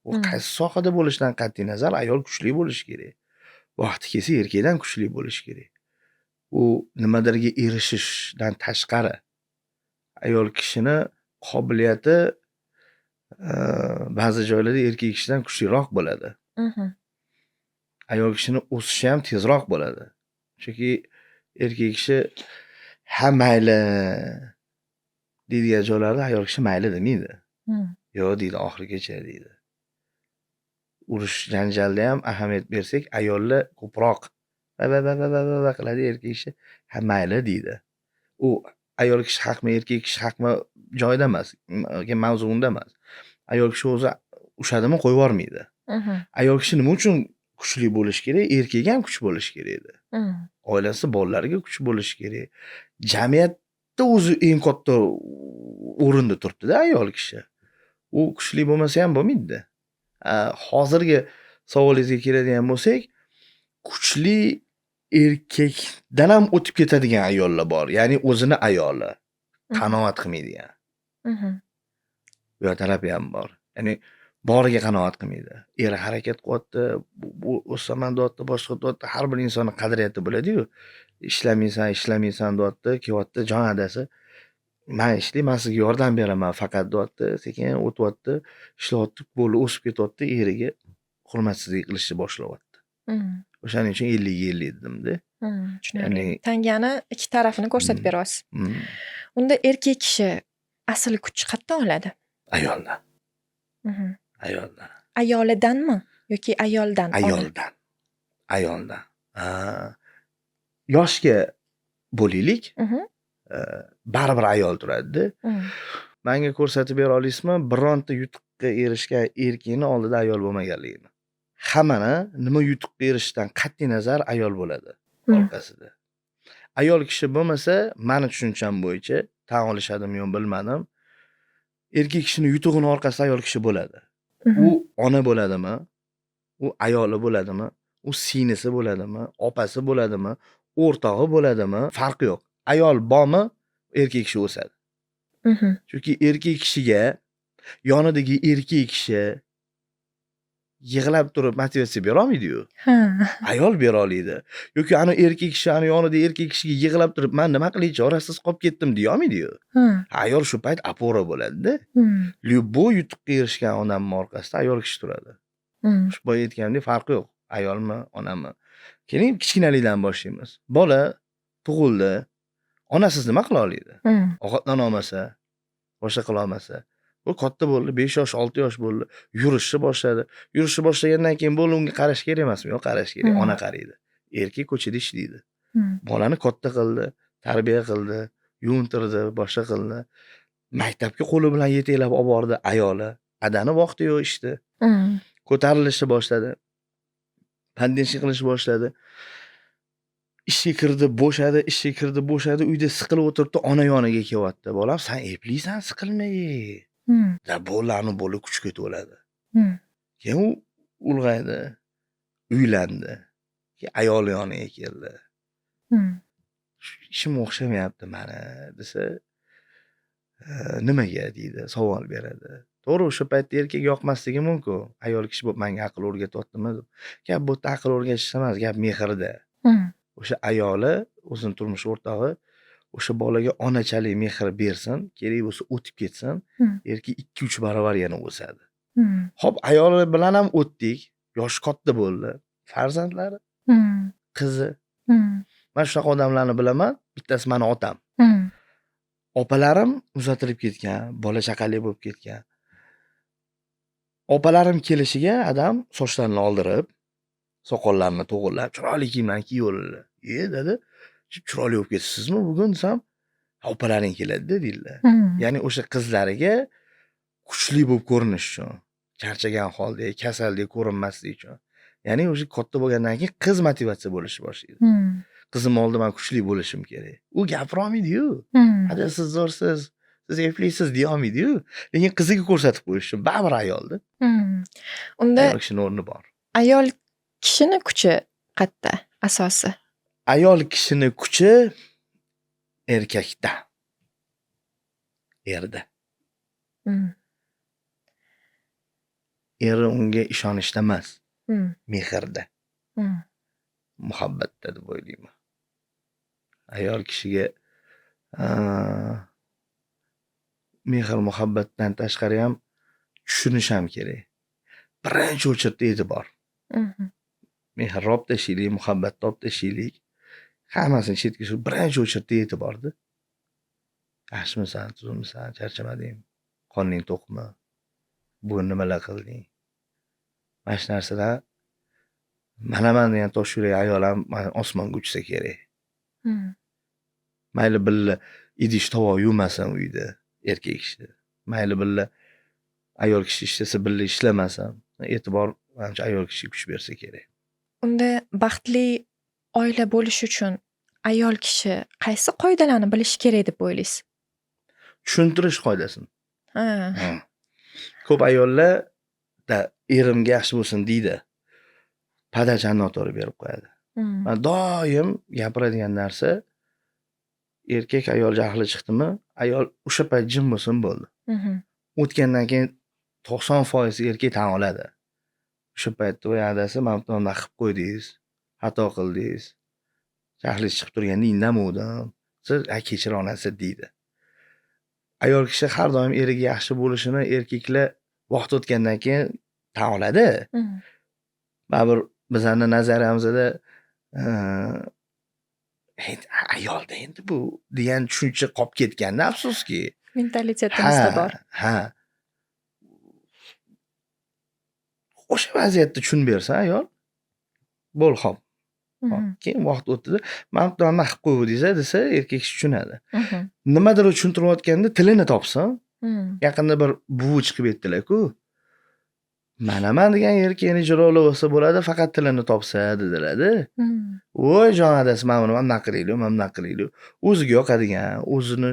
U qaysi sohada bo'lishidan qat'iy nazar ayol kuchli bo'lishi kerak. Vaqti kelsa erkakdan kuchli bo'lishi kerak. U nimadirga erishishdan tashqari ayol kishini qobiliyati ba'zi joylarda erkak kishidan kuchliroq bo'ladi. Mhm. Ayol kishini o'sishi ham tezroq bo'ladi. Chunki erkak kishi ha mayli deydigan joylarda ayol kishi mayli demaydi. Yo'q deydi, oxirigacha deydi. Urush janjalda ham ahamiyat bersak, ayollar ko'proq qiladi, erkak kishi ha mayli deydi. U ayol kishi haqmi, erkak kishi haqmi joyida emas, mavzu unda emas. Ayol kishi o'zi ushadimi qo'yib yubormaydi. Ayol kishi nima uchun kuchli bo'lishi kerak? Erkak ham kuch bo'lishi kerak edi. Oilasi, bolalariga kuch bo'lishi kerak. Jamiyatda o'zi eng katta o'rinda turibdi-da ayol kishi. U kuchli bo'lmasa ham bo'lmaydi-da. Hozirgi savolingizga keladigan bo'lsak, kuchli erkakdan ham o'tib ketadigan ayollar bor. Ya'ni o'zini ayoli qanoat qilmaydigan. Bu tarafi ham bor. Ya'ni boriga qanoat qilmaydi. Eri harakat qilyapti, bu o'saman deyapti, boshqa deyapti. Har bir insonning qadriyati bo'ladi-yu. Ishlamaysan deyapti, kelyapti jon adasi. Men ishlayman, sizga yordam beraman faqat deyapti. Sekin o'tyapti, ishlayapti, bo'ldi, o'sib ketyapti, eriga hurmatsizlik qilishni boshlayapti. O'shaning uchun 50 dedim-da. Tushunarli. Ya'ni Tangani ikki tarafini ko'rsatib berasiz. Unda erkak kishi asl kuch qayerdan oladi? Ayoldan. Mhm. Ayoldan. Ayolidanmi yoki ayoldan? Ayoldan. Ayoldan. Yoshga bo'laylik, Mhm. baribir ayol turadi-da. Menga ko'rsatib bera olasizmi, bironta yutuqqa erishgan erkakning oldida ayol bo'lmaganligini? Hammani nima yutuqqa erishishdan qat'iy nazar ayol bo'ladi orqasida. Ayol kishi bo'lmasa, meni tushuncham bo'yicha, tan olishadimi yo'q bilmadim. Erkak kishining yutug'ining orqasida ayol kishi bo'ladi. U ona bo'ladimi? U ayoli bo'ladimi? U singlisi bo'ladimi? Opasi bo'ladimi? O'rtog'i bo'ladimi? Farqi yo'q. Ayol bormi, erkak kishi o'sadi. Chunki erkak kishiga yonidagi erkak kishi yig'lab turib motivatsiya bera olmaydi-yu. Ayol bera oladi. Yoki ana erkak kishi ana yonida erkak kishiga yig'lab turib, "Men nima qilay, chorasiz qolib ketdim" deya olmaydi-yu. Ayol shu payt opora bo'ladi-da. Bu yutuqqa erishgan odamning orqasida ayol kishi turadi. Shu boya aytgandek, farqi yo'q. Ayolmi, onami. Keling, kichkinalikdan boshlaymiz. Bola tug'ildi. Onasiz nima qila oladi? Ovqatlana olmasa, boshqa qila olmasa, u katta bo'ldi, 5 yosh, 6 yosh bo'ldi, yurishni boshladi. Yurishni boshlagandan keyin bo'ldi unga qarash kerak emasmi? Yo'q, qarash kerak. Ona qaraydi. Erkak ko'chada ishlaydi. Bolani katta qildi, tarbiya qildi, yuvintirdi, boshqa qildi. Maktabga qo'li bilan yetaklab olib bordi ayoli. Adani vaqti yo'q ishdi. Ko'tarilishni boshladi. Pandensha qilishni boshladi. Ishga kirdi, bo'shadi, ishga kirdi, bo'shadi, uyda siqilib o'tiribdi, ona yoniga kelyapti. Bolam, "Sen eplaysan, siqilmay." Da bolani bo'li kuchga to'ladi. Keyin u ulg'aydi, uylandi. Keyin ayoli yoniga keldi. Ishim o'xshamayapti mana desa, nimaga deydi, savol beradi. To'g'ri, o'sha paytda erkak yoqmasligi mumkin. Ayol kishi bo'lib menga aql o'rgatyaptimi deb. Gap bu yerda aql o'rgatish emas, gap mehrda. O'sha ayoli, o'zining turmush o'rtog'i o'sha bolaga onachalik mehr bersin, kerak bo'lsa o'tib ketsin, erkak 2-3 barobar yana o'sadi. Xo'p, ayoli bilan ham o'tdik, yoshi katta bo'ldi, farzandlari, qizi. Men shunaqa odamlarni bilaman, bittasi meni otam. Opalarim uzatilib ketgan, bola chaqali bo'lib ketgan. Opalarim kelishiga adam sochlarini oldirib, soqollarini to'g'irlab, chiroyli kiyimlarni kiyib oldi. Dedi, "Chiroyli bo'lib ketsizmi bugun?" desam, "Opalaring keladi-da" deydilar. Ya'ni o'sha qizlariga kuchli bo'lib ko'rinish uchun, charchagan holda, kasaldek ko'rinmaslik uchun. Ya'ni o'sha katta bo'lgandan keyin qiz motivatsiya bo'lishni boshlaydi. Qizim oldida men kuchli bo'lishim kerak. U gapira olmaydi-yu. Hada siz zo'rsiz, siz eplaysiz deya olmaydi-yu. Lekin qiziga ko'rsatib qo'yish uchun baribir ayolda. Unda Ayol kishining o'rni bor. ayol kishini kuchi qayerda asosi? Ayol kishining kuchi erkakda. Erda. Eri unga ishonishda emas, mehrda, muhabbatda deb o'ylayman. Ayol kishiga mehr muhabbatdan tashqari ham tushunish ham kerak. Birinchi o'chirda e'tibor. Mehr olib tashlaylik, muhabbatni olib tashlaylik. Hammasini chetga surib, birinchi o'chirda e'tiborda. Yaxshimisan, tuzukmisan, charchamadingmi? Qoning to'qmi? Bugun nimalar qilding? Mana shu narsalar mana degan tosh yurak ayol ham osmonga uchsa kerak. Mayli billa idish tovoq yuvmasin uyda erkak kishi. Mayli billa ayol kishi ishlasa billa ishlamasin. E'tibor manimcha ayol kishiga kuch bersa kerak. Unda baxtli oila bo'lish uchun ayol kishi qaysi qoidalarni bilishi kerak deb o'ylaysiz? Tushuntirish qoidasini. Ko'p ayollar erimga yaxshi bo'lsin deydi. Padachani noto'g'ri berib qo'yadi. Men doim gapiradigan narsa, erkak ayol jahli chiqdimi, ayol o'sha payt jim bo'lsin bo'ldi. O'tgandan keyin 90% erkak tan oladi. O'sha paytda voy adasi, men bunday qilib qo'ydingiz, xato qildingiz. Jahli chiqib turganda indamovdim. Siz kechira olasiz deydi. Ayol kishi har doim eriga yaxshi bo'lishini erkaklar vaqt o'tgandan keyin tan oladi. Baribir bizani nazariyamizda ayolda endi bu degan tushuncha qolib ketganda afsuski. Mentalitetimizda bor. Ha. O'sha vaziyatda tushunib bersa ayol, bo'l hop. Keyin vaqt o'tdi. Men bundan qilib qo'ydi desa, erkak tushunadi. Nimadir tushuntirayotganda tilini topsa, yaqinda bir buvi chiqib ketdilar-ku. Manaman degan erkakni jirovlab olsa bo'ladi, faqat tilini topsa dedilar-da. Voy jon adasi, men buni bunday qilaylik. O'ziga yoqadigan, o'zini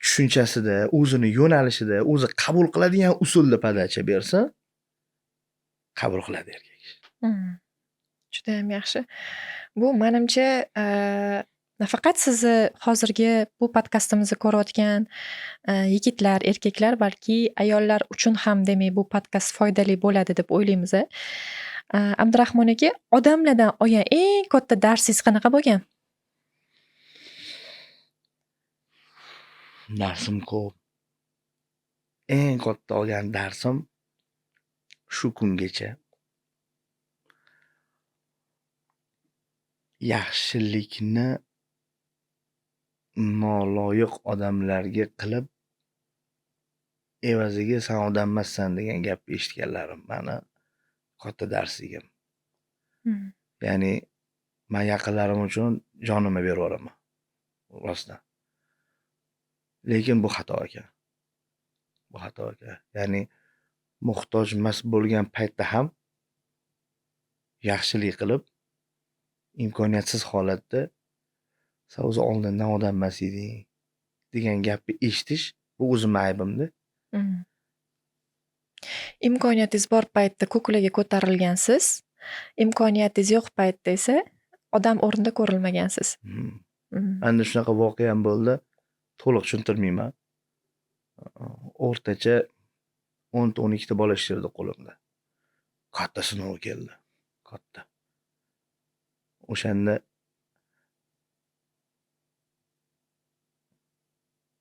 tushunchasida, o'zini yo'nalishida, o'zi qabul qiladigan usulda podacha bersa, qabul qiladi erkak. Juda ham yaxshi. Bu menimcha nafaqat sizni hozirgi bu podkastimizni ko'rayotgan yigitlar, erkaklar, balki ayollar uchun ham demak bu podkast foydali bo'ladi deb o'ylaymiz. Abdurahmon aka, odamlardan olgan eng katta darsingiz qanaqa bo'lgan? Darsim ko'p. Eng katta olgan darsim shu kungacha yaxshilikni noloyiq odamlarga qilib evaziga sen odam emassan degan gapni eshitganlarim mani katta darsligim. Ya'ni men yaqinlarim uchun jonimni berib yuboraman. Rostdan. Lekin bu xato ekan. Ya'ni muhtoj emas bo'lgan paytda ham yaxshilik qilib imkoniyatsiz holatda sen o'zi oldindan odam emas eding degan gapni eshitish bu o'zim aybimda. Imkoniyatingiz bor paytda ko'klarga ko'tarilgansiz, imkoniyatingiz yo'q paytda esa odam o'rnida ko'rilmagansiz. Menda shunaqa voqea ham bo'ldi. To'liq tushuntirmayman. O'rtacha 10-12 ta bola ishlardi qo'limda. Katta sinov keldi. Katta. O'shanda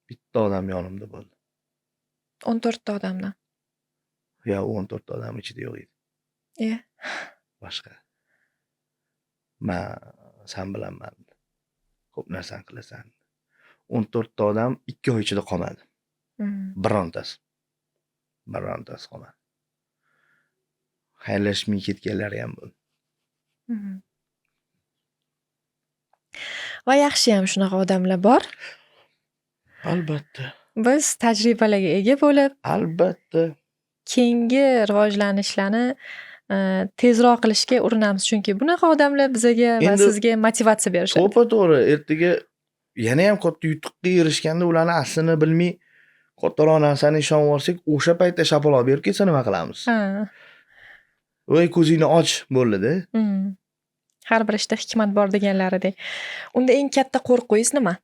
bitta odam yonimda bo'ldi. 14 ta odamdan. Ya 14 ta odam ichida yo'q edi. Boshqa. Sen bilanman. Ko'p narsani qilasan. 14 ta odam 2 oy ichida qolmadi. Birontasi qolmadi. Xayrlashmay ketganlari ham bo'ldi. Va yaxshi ham shunaqa odamlar bor. Albatta. Biz tajribalarga ega bo'lib, Albatta. keyingi rivojlanishlarni tezroq qilishga urinamiz, chunki bunaqa odamlar bizga va sizga motivatsiya berishadi. To'g'ri, ertaga yana ham katta yutuqqa erishganda ularni aslini bilmay kattaroq narsani ishonib olsak, o'sha paytda shapaloq berib ketsa nima qilamiz? Voy ko'zingni och bo'ldi-da. Har bir ishda hikmat bor deganlaridek. Unda eng katta qo'rquvingiz nima?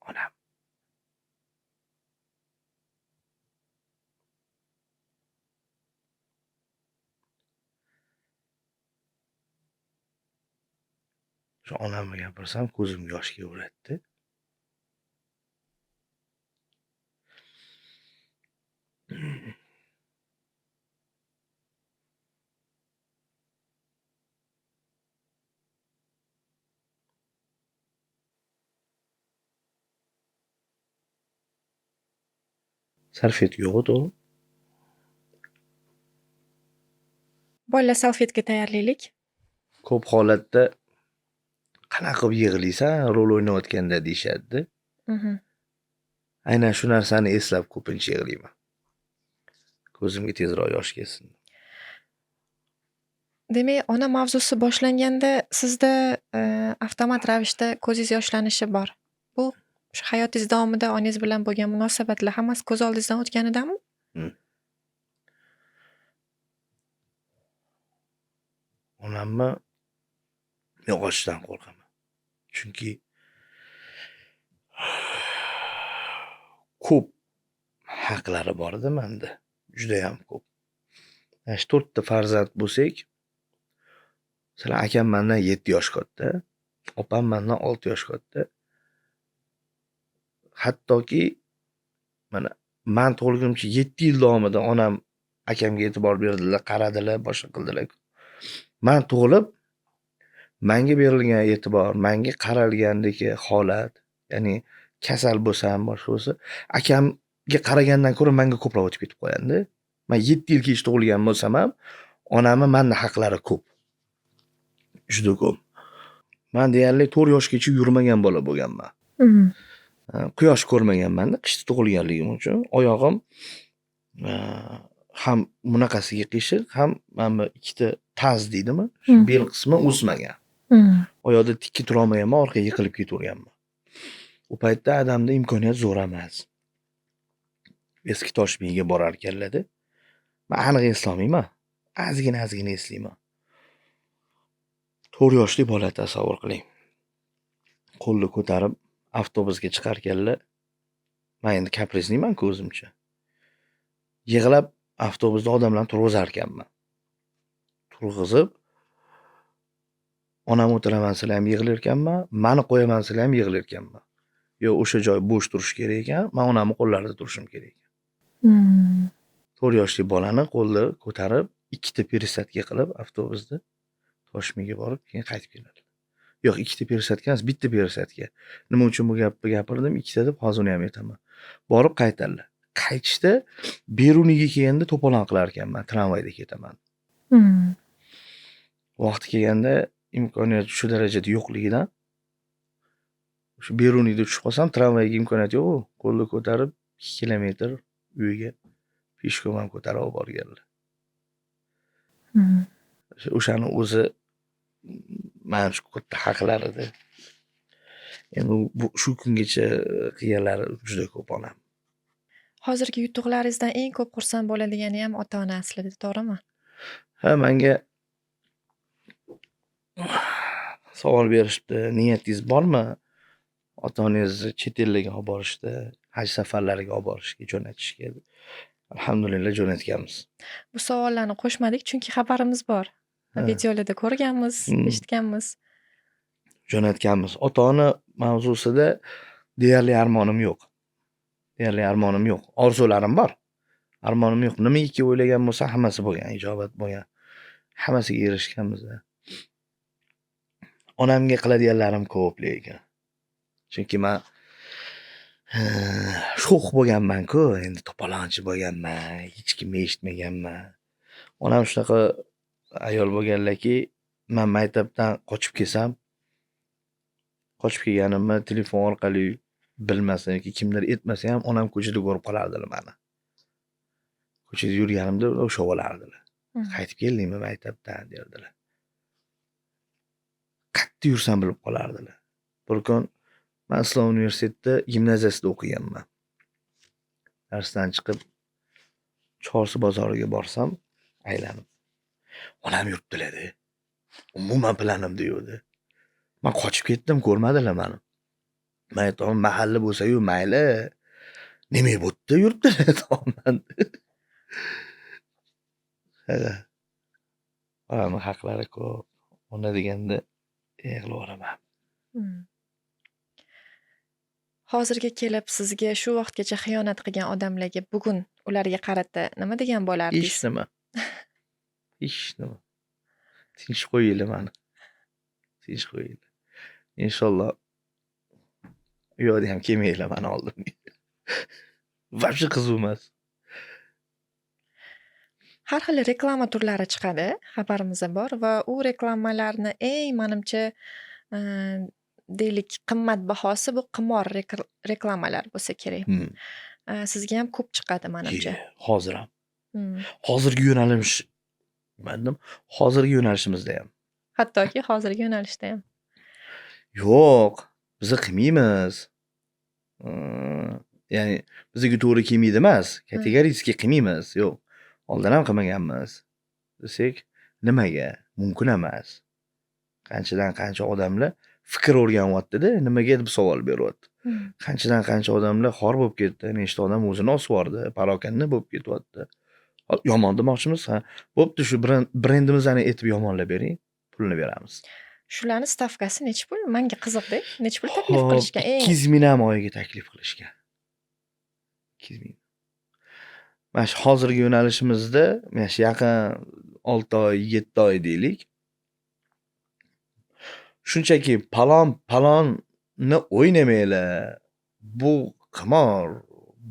Onam. Shu onamga gapirsam ko'zimga yosh kelaveradi. Salfet yo'q to'g'ri. Bolalar salfetka tayyorlaylik. Ko'p holatda qanaqa qilib yig'laysan rol o'ynayotganda deyshadi. Aynan shu narsani eslab ko'pincha yig'layman. Ko'zimga tezroq yosh kelsin. Demak, ona mavzusi boshlanganda sizda avtomat ravishda ko'zingiz yoshlanishi bor. Bu shu hayotingiz davomida onangiz bilan bo'lgan munosabatlar hammasi ko'z oldingizdan o'tganidami? Onamni yo'qotishdan qo'rqaman. Chunki ko'p haqlari bor edi menda. Juda ham ko'p. 4 ta farzand bo'lsak, sizlar akam mendan 7 yosh katta, opam mendan 6 yosh katta. Hattoki mana man tug'ilgunimcha 7 yil davomida onam akamga e'tibor berdilar, qaradilar, boshqa qildilar. Man tug'ilib, menga berilgan e'tibor, menga qaralgandagi holat, ya'ni kasal bo'lsam, boshqa bo'lsa, akamga qaragandan ko'ra menga ko'proq o'tib ketib qo'yadi. Men 7 yil kech tug'ilgan bo'lsam ham, onamning menda haqlari ko'p. Juda ko'p. Men deyarli 4 yoshgacha yurmagan bola bo'lganman. Quyosh ko'rmaganman-da, qishda tug'ilganligim uchun. Oyog'im ham bunaqasiga qiyshiq, ham mana bu ikkita taz deydimi? Shu bel qismi o'smagan. Oyoqda tikka tura olmaganman, orqaga yiqilib ketaverganman. U paytda adamda imkoniyat zo'r emas. Eski Toshbiyga borar ekanlar-da. Men aniq eslolmayman. Ozgina eslayman. 4 yoshli bola tasavvur qiling. Qo'lni ko'tarib avtobusga chiqar ekanlar. Men endi kaprizliman-ku o'zimcha. Yig'lab avtobusda odamlarni turg'izar ekanman. Turg'izib, onam o'tiraman sizlar ham yig'lar ekanman, meni qo'yaman sizlar ham yig'lar ekanman. Yo, o'sha joy bo'sh turish kerak ekan, men onamning qo'llarida turishim kerak ekan. 4 yoshli bolani qo'lni ko'tarib, ikkita пересадка qilib avtobusda Toshmiga borib, keyin qaytib keladi. Yo'q, ikkita пересадка emas, bitta пересадка. Nima uchun bu gapni gapirdim? Ikkita deb hozir uni ham aytaman. Borib qaytadilar. Qaytishda Beruniga kelganda to'polon qilar ekanman, tramvayda ketaman. Vaqti kelganda imkoniyat shu darajada yo'qligidan shu Beruniyda tushib qolsam, tramvayga imkoniyat yo'q, qo'lni ko'tarib 2 kilometr uyiga peshkom ham ko'tarib olib borganlar. O'shani o'zi mana shu katta haqlar edi. Endi bu shu kungacha qilganlari juda ko'p onam. Hozirgi yutuqlaringizdan eng ko'p xursand bo'ladigani ham ota-ona aslida, to'g'rimi? Ha, menga savol berishdi, niyatingiz bormi? Ota-onangizni chet ellarga olib borishda, haj safarlariga olib borishga, jo'natishga. Alhamdulillah jo'natganmiz. Bu savollarni qo'shmadik, chunki xabarimiz bor. Videolarda ko'rganmiz, eshitganmiz. Jo'natganmiz. Ota-ona mavzusida deyarli armonim yo'q. Orzularim bor. Armonim yo'q. Nimaiki o'ylagan bo'lsa, hammasi bo'lgan, ijobat bo'lgan. Hammasiga erishganmiz. Onamga qiladiganlarim ko'p lekin. Chunki men sho'x bo'lganman-ku, endi to'polonchi bo'lganman, hech kim eshitmaganman. Onam shunaqa ayol bo'lganlarki, men maktabdan qochib kelsam, qochib kelganimni telefon orqali bilmasa yoki kimdir aytmasa ham onam ko'chada ko'rib qolardilar meni. Ko'chada yurganimda o'sha bo'lardilar. Qaytib keldingmi maktabdan derdilar. Qayerda yursam bilib qolardilar. Bir kun men Islom universitetida gimnaziyasida o'qiganman. Darsdan chiqib Chorsu bozoriga borsam, aylanib. Onam yuribdilar-da. Umuman planimda yo'qdi. Men qochib ketdim, ko'rmadilar meni. Men aytdim, mahalla bo'lsa-yu mayli. Nima bo'pti yuribdilar aytdim. Onamning haqlari ko'p. Ona deganda yig'layveraman. Hozirga kelib sizga shu vaqtgacha xiyonat qilgan odamlarga bugun ularga qarata nima degan bo'lardingiz? Hech nima. Tinch qo'yinglar meni. Tinch qo'yinglar. Inshaalloh u yoqda ham kelmanglar meni oldimga. Vobshe qiziq emas. Har xil reklama turlari chiqadi, xabarimiz bor va u reklamalarni eng menimcha deylik qimmatbahosi bu qimor reklamalar bo'lsa kerak. Sizga ham ko'p chiqadi menimcha. Hozir ham. Hozirgi yo'nalish hozirgi yo'nalishimizda ham. Hattoki hozirgi yo'nalishda ham. Yo'q, biz qilmaymiz. Ya'ni bizga to'g'ri kelmaydi emas, kategoriyasiga qilmaymiz. Yo'q. Oldin ham qilmaganmiz. Desak, nimaga? Mumkin emas. Qanchadan qancha odamlar fikr o'rganyapti-da, nimaga deb savol beryapti. Qanchadan qancha odamlar xor bo'lib ketdi, nechta odam o'zini osib yubordi, parokanda bo'lib ketyapti. Yomon demoqchimiz? Ha, bo'pti, shu brendimizni aytib yomonlab bering, pulni beramiz. Shularning stavkasi necha pul? Menga qiziqdi. Necha pul taklif qilishgan? 200 ming ham oyiga taklif qilishgan. 200 ming. mana shu hozirgi yo'nalishimizda mana shu yaqin 6 oy, 7 oy deylik. Shunchaki palonni o'ynamanglar. Bu qimor,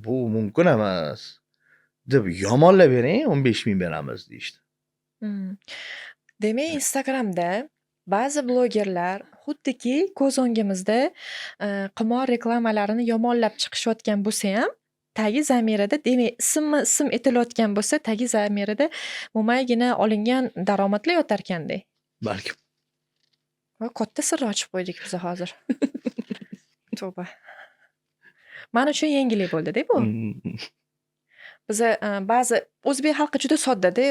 bu mumkin emas deb yomonlab bering, 15 ming beramiz deyishdi. Demak, Instagramda ba'zi blogerlar xuddiki ko'z o'ngimizda qimor reklamalarini yomonlab chiqishayotgan bo'lsa ham, tagi zamirida, demak, ism etilayotgan bo'lsa, tagi zamirida mo'maygina olingan daromadlar yotar ekanda. Balkim. Va katta sir ochib qo'ydik biz hozir. Tavba. Men uchun yangilik bo'ldi-da bu. Biz ba'zi o'zbek xalqi juda sodda-da,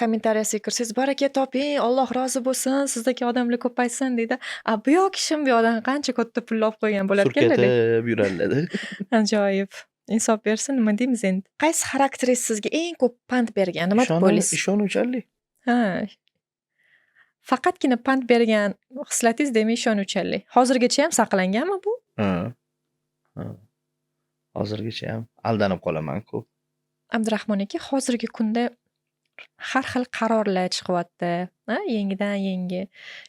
kommentariyasiga kirsangiz, baraka toping, Alloh rozi bo'lsin, sizdagi odamlar ko'paysin deydi. Bu yoq kishim bu yoqdan qancha katta pul olib qo'ygan bo'larkanlar. Surkatib yuradilar. Ajoyib. Insof bersin, nima deymiz endi? Qaysi xarakteringiz sizga eng ko'p pand bergan? Nima deb o'ylaysiz? Ishonuvchanlik. Ha. Faqatgina pand bergan xislatingiz demak ishonuvchanlik. Hozirgacha ham saqlanganmi bu? Ha. Hozirgacha ham aldanib qolaman ko'p. Abdurahmon aka, hozirgi kunda har xil qarorlar chiqyapti. Yangidan yangi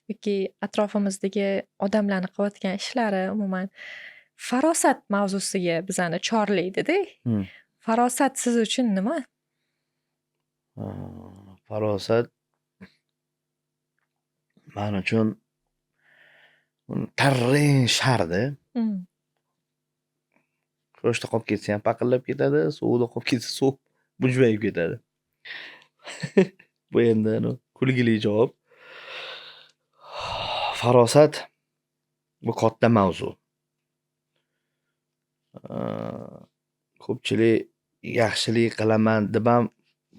yoki atrofimizdagi odamlarning qilayotgan ishlari umuman farosat mavzusiga bizani chorlaydi-da. Farosat siz uchun nima? Farosat men uchun tarang shardi. Quyoshda qolib ketsa ham paqillab ketadi, suvda qolib ketsa suv bujmayib ketadi. Bu endi kulgili javob. Farosat bu katta mavzu. Ko'pchilik yaxshilik qilaman deb ham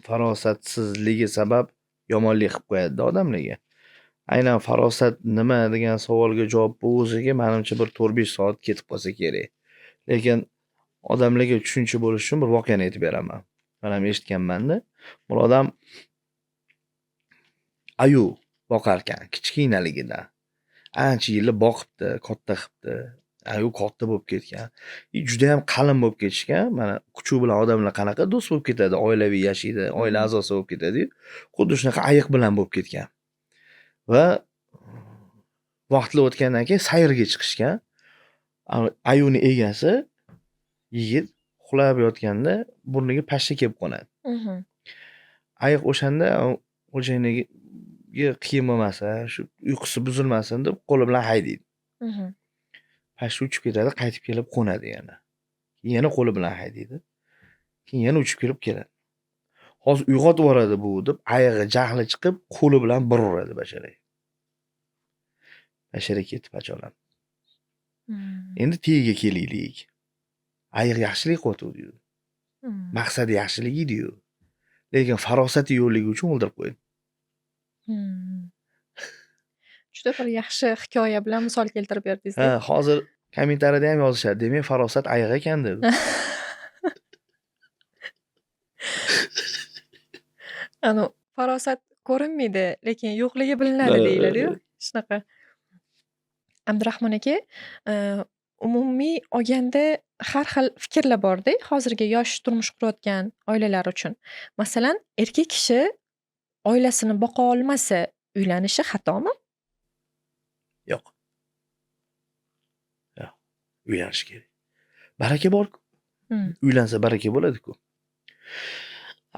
farosatsizligi sabab yomonlik qilib qo'yadi odamlarga. Aynan farosat nima degan savolga javob bu o'ziga menimcha bir 4-5 soat ketib qolsa kerak. Lekin odamlarga tushuncha bo'lishi uchun bir voqeani aytib beraman. Men ham eshitganman-da. Bir odam ayu boqar ekan kichkinaligida. Ancha yillar boqibdi, katta qilibdi. Ayu katta bo'lib ketgan. Juda ham qalin bo'lib ketishgan. Mana kuchu bilan odamlar qanaqa do'st bo'lib ketadi, oilaviy yashaydi, oila a'zosi bo'lib ketadi-yu. Xuddi shunaqa ayiq bilan bo'lib ketgan. Va vaqtlar o'tgandan keyin sayrga chiqishgan. Ayuni egasi yigit uxlab yotganda burniga pashsha kelib qo'nadi. Ayiq o'shanda xo'jayiniga qiyin bo'lmasa, shu uyqusi buzilmasin deb qo'li bilan haydaydi. Pashsha uchib ketadi, qaytib kelib qo'nadi yana. Yana qo'li bilan haydaydi. Keyin yana uchib kelib keladi. Hozir uyg'otib yuboradi bu deb ayig'i jahli chiqib qo'li bilan bir uradi basharaga. Bashara ketib pacholan. Endi tegiga kelaylik. Ayiq yaxshilik qilyapti-yu. Maqsadi yaxshilik edi-yu. Lekin farosati yo'qligi uchun o'ldirib qo'ydi. Juda bir yaxshi hikoya bilan misol keltirib berdingiz. Ha, hozir kommentariyada ham yozishadi. Demak, farosat ayiq ekan deb. Farosat ko'rinmaydi, lekin yo'qligi bilinadi deyiladi-yu. Shunaqa. Abdurahmon aka, umumiy olganda har xil fikrlar bor-da, hozirgi yosh turmush qurayotgan oilalar uchun. Masalan, erkak kishi oilasini boqa olmasa, uylanishi xatomi? Yo'q. Uylanish kerak. Baraka bor-ku. Uylansa baraka bo'ladi-ku.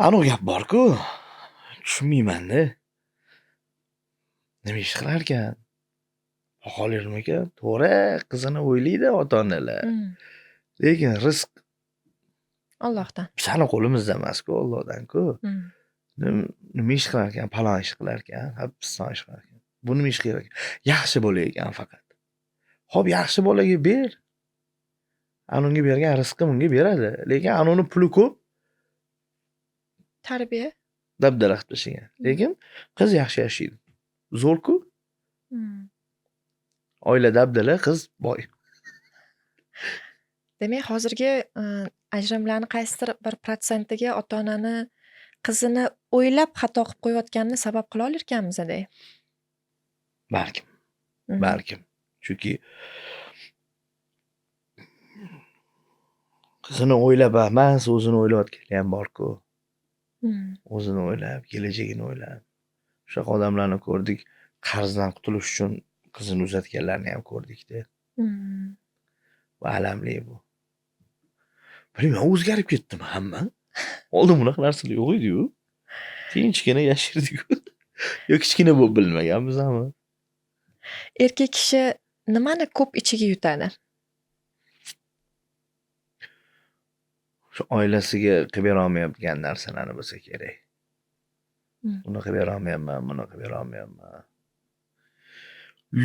Anu gap bor-ku. Tushunmayman-da. Nima ish qilar ekan? Xohlarmikan? To'g'ri, qizini o'ylaydi ota-onalar. Lekin rizq Allohdan. Bizning qo'limizda emas-ku, Allohdan-ku. Nima ish qilar ekan? Palon ish qilar ekan, piston ish qilar ekan. Bu nima ish qilar ekan? Yaxshi bola ekan faqat. Xo'p, yaxshi bolaga ber. Anunga bergan rizqim unga beradi. Lekin anuni puli ko'p. Tarbiya. Dabdala qilib tashlagan. Lekin qiz yaxshi yashaydi. Zo'r-ku. Oila dabdala, qiz boy. Demak, hozirgi ajrimlarning qaysidir bir protsentiga ota-onani qizini o'ylab xato qilib qo'yayotganini sabab qila olarkanmiz-da. Balkim. Balkim. Chunki Qizini o'ylab emas, o'zini o'ylayotgani ham bor-ku. Hmm. O'zini o'ylab, kelajagini o'ylab. Shunaqa odamlarni ko'rdik. Qarzdan qutulish uchun qizini uzatganlarni ham ko'rdik-da. Hmm. Va alamli bu. Bilmayman, o'zgarib ketdimi hamma? Oldin bunaqa narsalar yo'q edi-yu. Tinchgina yashirdik-ku. Yo kichkina bo'lib bilmaganmizmi? Erkak kishi nimani ko'p ichiga yutadi? Shu oilasiga qilib bera olmayotgan narsalarni bo'lsa kerak. Hmm. Buni qilib bera olmayapman, buni qilib bera olmayapman.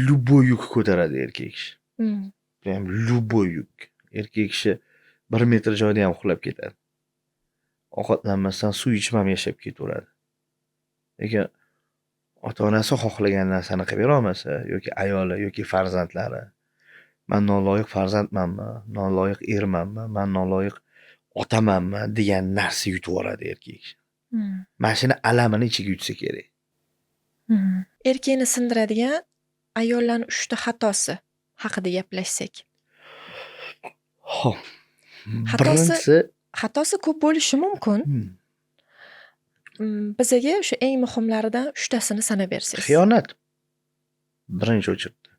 Любой yuk ko'taradi erkak kishi. Hmm. Ham любой yuk. Erkak kishi 1 metr joyda ham uxlab ketadi. Ovqatlanmasdan suv ichmam yashab ketaveradi. Lekin ota-onasi xohlagan narsani qilib bera olmasa yoki ayoli yoki farzandlari, "Men noloyiq farzandmanmi, noloyiq ermanmi, men noloyiq otamanmi" degan narsa yutib oladi erkak kishi. Hmm. Mana shuni alamini ichiga yutsa kerak. Hmm. Erkakni sindiradigan ayollarning 3 ta xatosi haqida gaplashsak. Xo'p. Xatosi- Birinchisi Xatosi ko'p bo'lishi mumkin. Bizaga o'sha eng muhimlaridan 3 tasini sanab bersangiz. xiyonat. Birinchi o'chirdi.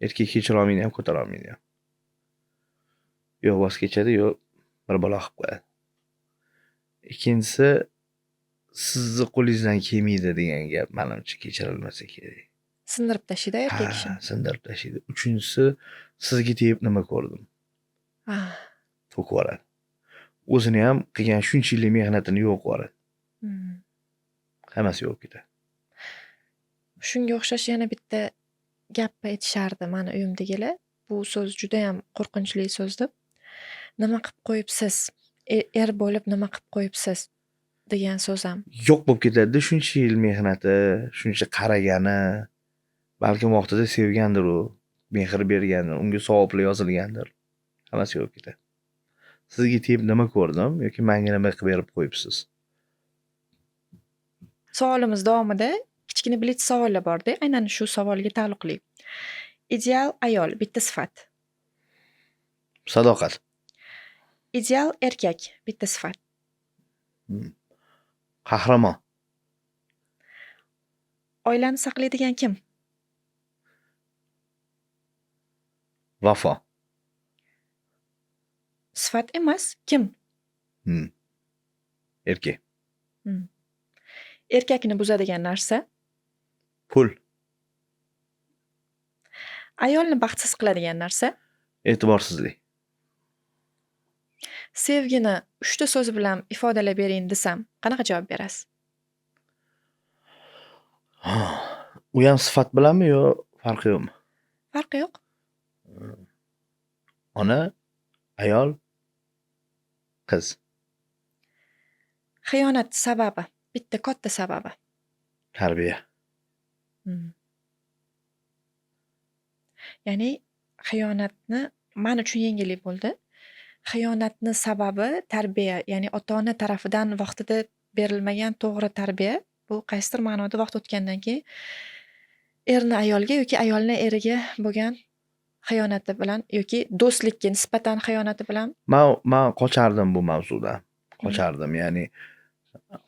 Erkak kechira olmaydi ham, ko'tara olmaydi ham. Yo voz kechadi, yo bir balo qilib qo'yadi. Ikkinchisi sizni qo'lingizdan kelmaydi degan gap menimcha kechirilmasa kerak. Sindirib tashlaydi erkak kishi. Sindirib tashlaydi. Uchinchisi sizga tegib nima ko'rdim? Ah. To'kib yuboradi. O'zini ham qilgan shuncha yillik mehnatini yo'q qilib yuboradi. Hmm. Hammasi yo'q ketadi. Shunga o'xshash yana bitta gap aytishardi mani uyimdagilar. Bu so'z juda ham qo'rqinchli so'z deb. Nima qilib qo'yibsiz? Er bo'lib nima qilib qo'yibsiz? degan so'z ham. Yo'q bo'lib ketadi. Shuncha yil mehnati, shuncha qaragani, balkim vaqtida sevgandir u, mehr bergandir, unga savobli yozilgandir. Hammasi yo'q ketadi. Sizga tegib nima ko'rdim yoki menga nima qilib berib qo'yibsiz? Savolimiz davomida kichkina blitz savollar bor-da, aynan shu savolga taalluqli. Ideal ayol bitta sifat. Sadoqat. Ideal erkak bitta sifat. Qahramon. Oilani saqlaydigan kim? Vafo. Sifat emas, kim? Erkak. Erkakni buzadigan narsa. Pul. Ayolni baxtsiz qiladigan narsa. E'tiborsizlik. Sevgini 3 ta so'z bilan ifodalab bering desam, qanaqa javob berasiz? U ham sifat bilanmi yo farqi yo'qmi? Farqi yo'q. Ona, ayol, qiz. Xiyonat sababi, bitta katta sababi. Tarbiya. Ya'ni xiyonatni men uchun yengillik bo'ldi. Xiyonatni sababi tarbiya, ya'ni ota-ona tarafidan vaqtida berilmagan to'g'ri tarbiya. Bu qaysidir ma'noda vaqt o'tgandan keyin erni ayolga yoki ayolni eriga bo'lgan xiyonati bilan yoki do'stlikka nisbatan xiyonati bilan. Men qochardim bu mavzudan. Qochardim, ya'ni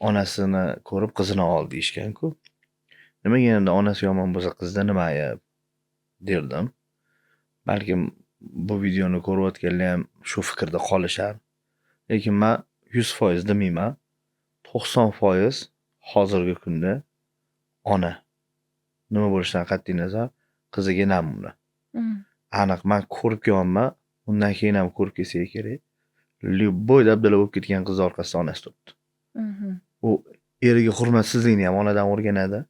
onasini ko'rib qizini ol deyishgan-ku. Nimaga endi onasi yomon bo'lsa qizda nima ayb derdim. Balkim bu videoni ko'rayotganlar ham shu fikrda qolishar. Lekin men 100% demayman. 90% hozirgi kunda ona nima bo'lishidan qat'iy nazar qiziga namuna. Aniq men ko'rib kelyapman, undan keyin ham ko'rib kelsa kerak. Любой dabdala bo'lib ketgan qiz orqasida onasi turibdi. U eriga hurmatsizlikni ham onadan o'rganadi.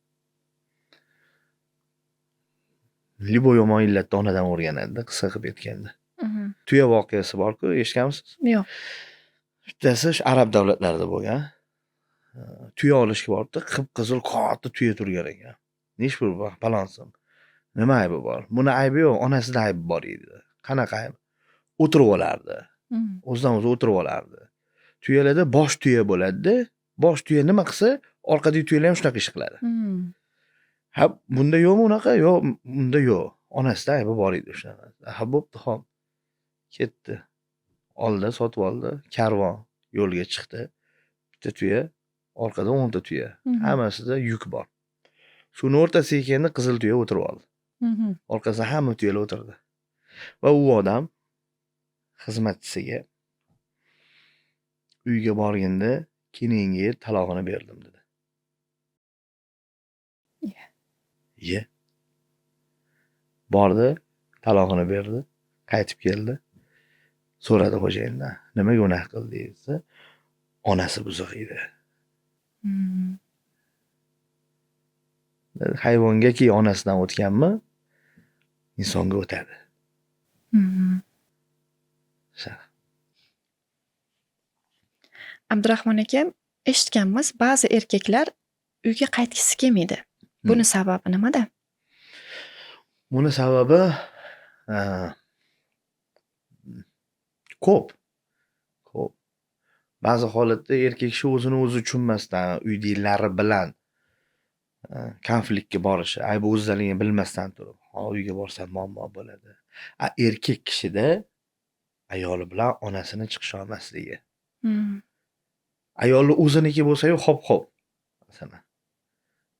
Libo yomon illatni onadan o'rganadi, qisqa qilib aytganda. Tuya voqeasi bor-ku, eshitganmisiz? Yo'q. Bittasi shu arab davlatlarida bo'lgan. Tuya olishga boribdi, qip-qizil katta tuya turgan ekan. Nesh bir balonsim. Nima aybi bor? Buni aybi yo'q, onasida aybi bor edi. Qanaqa ayb? O'tirib olardi. O'zidan o'zi o'tirib olardi. Tuyalarda bosh tuya bo'ladi-da, bosh tuya nima qilsa, orqadagi tuyalar ham shunaqa ish qiladi. Ha, bunda yo'qmi unaqa? Yo'q, bunda yo'q. Onasida aybi bor edi o'shanaqa. Ha, bo'pti, xo'p. Ketdi. oldida sotib oldi. Karvon yo'lga chiqdi. Bitta tuya, orqada 10 ta tuya. Hammasida yuk bor. Shuni o'rtasiga keldi, qizil tuya o'tirib oldi. Orqasida hamma tuyalar o'tirdi. Va u odam xizmatchisiga uyga borganda kelinga talog'ini berdim dedi. Ye. Bordi, talog'ini berdi, qaytib keldi. So'radi xo'jayindan, nimaga unaqa qildi desa, onasi buzuq edi. Hayvongaki onasidan o'tganmi, insonga o'tadi. Abdurahmon aka, eshitganmiz, ba'zi erkaklar uyga qaytgisi kelmaydi. Buni sababi nimada? Buni sababi ko'p. Ba'zi holatda erkak kishi o'zini o'zi tushunmasdan, uydagilari bilan konfliktga borishi, aybi o'zlarini bilmasdan turib, uyga borsam muammo bo'ladi. Erkak kishida ayoli bilan onasini chiqisha olmasligi. Ayoli o'ziniki bo'lsa-yu hop-hop. Masalan.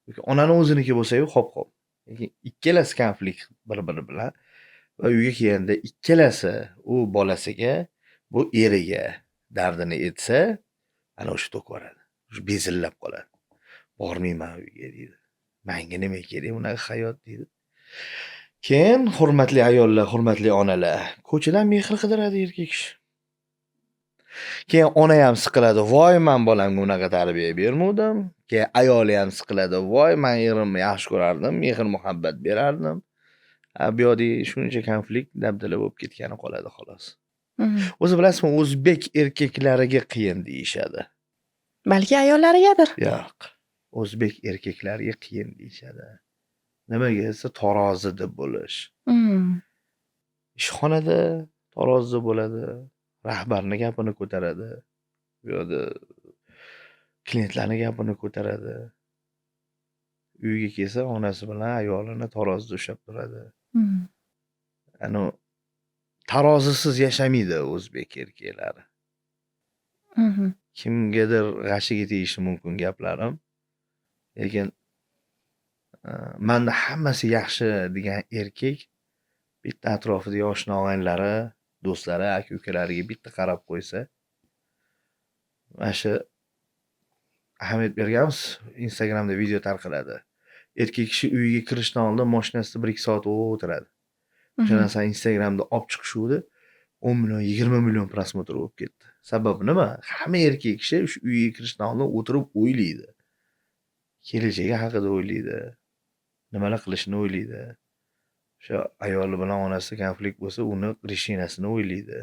yoki onani o'ziniki bo'lsa-yu hop-hop. Lekin ikkalasi konflikt bir-biri bilan va uyga kelganda ikkalasi u bolasiga, bu eriga dardini aytsa, ana o'sha to'kvoradi. O'sha bezillab qoladi. Bormayman uyga deydi. Menga nima kerak unaqa hayot deydi. Keyin hurmatli ayollar, hurmatli onalar, ko'chadan mehr qidiradi erkak kishi. Keyin ona ham siqiladi, voy men bolamga unaqa tarbiya bermadim. Keyin ayoli ham siqiladi, voy men erimni yaxshi ko'rardim, mehr muhabbat berardim. Bu yoqda shuncha konflikt dabdala bo'lib ketgani qoladi xolos. O'zi bilasizmi, o'zbek erkaklariga qiyin deyishadi. Balki ayollarigadir. Yo'q. O'zbek erkaklariga qiyin deyishadi. Nimaga desa, tarozida bo'lish. Ishxonada tarozida bo'ladi. Rahbarning gapini ko'taradi. Bu yoqda klientlarning gapini ko'taradi. Uyga kelsa onasi bilan ayolini tarozida ushlab turadi. Ano tarozisiz yashamaydi o'zbek erkaklari. Kimgadir g'ashiga tegishi mumkin gaplarim. Lekin menda hammasi yaxshi degan erkak bitta atrofida yosh og'aynilari, do'stlari, aka-ukalariga bitta qarab qo'ysa, mana shu ahamiyat berganmiz, Instagramda video tarqaladi. Erkak kishi uyiga kirishdan oldin mashinasida 1-2 soat o'tiradi. O'sha narsani Instagramda olib chiqishuvdi, 10 million, 20 million prosmotr bo'lib ketdi. Sababi nima? Hamma erkak kishi shu uyga kirishdan oldin o'tirib o'ylaydi. Kelajagi haqida o'ylaydi. Nimalar qilishni o'ylaydi. O'sha ayoli bilan onasi konflikt bo'lsa, uni rishinasini o'ylaydi.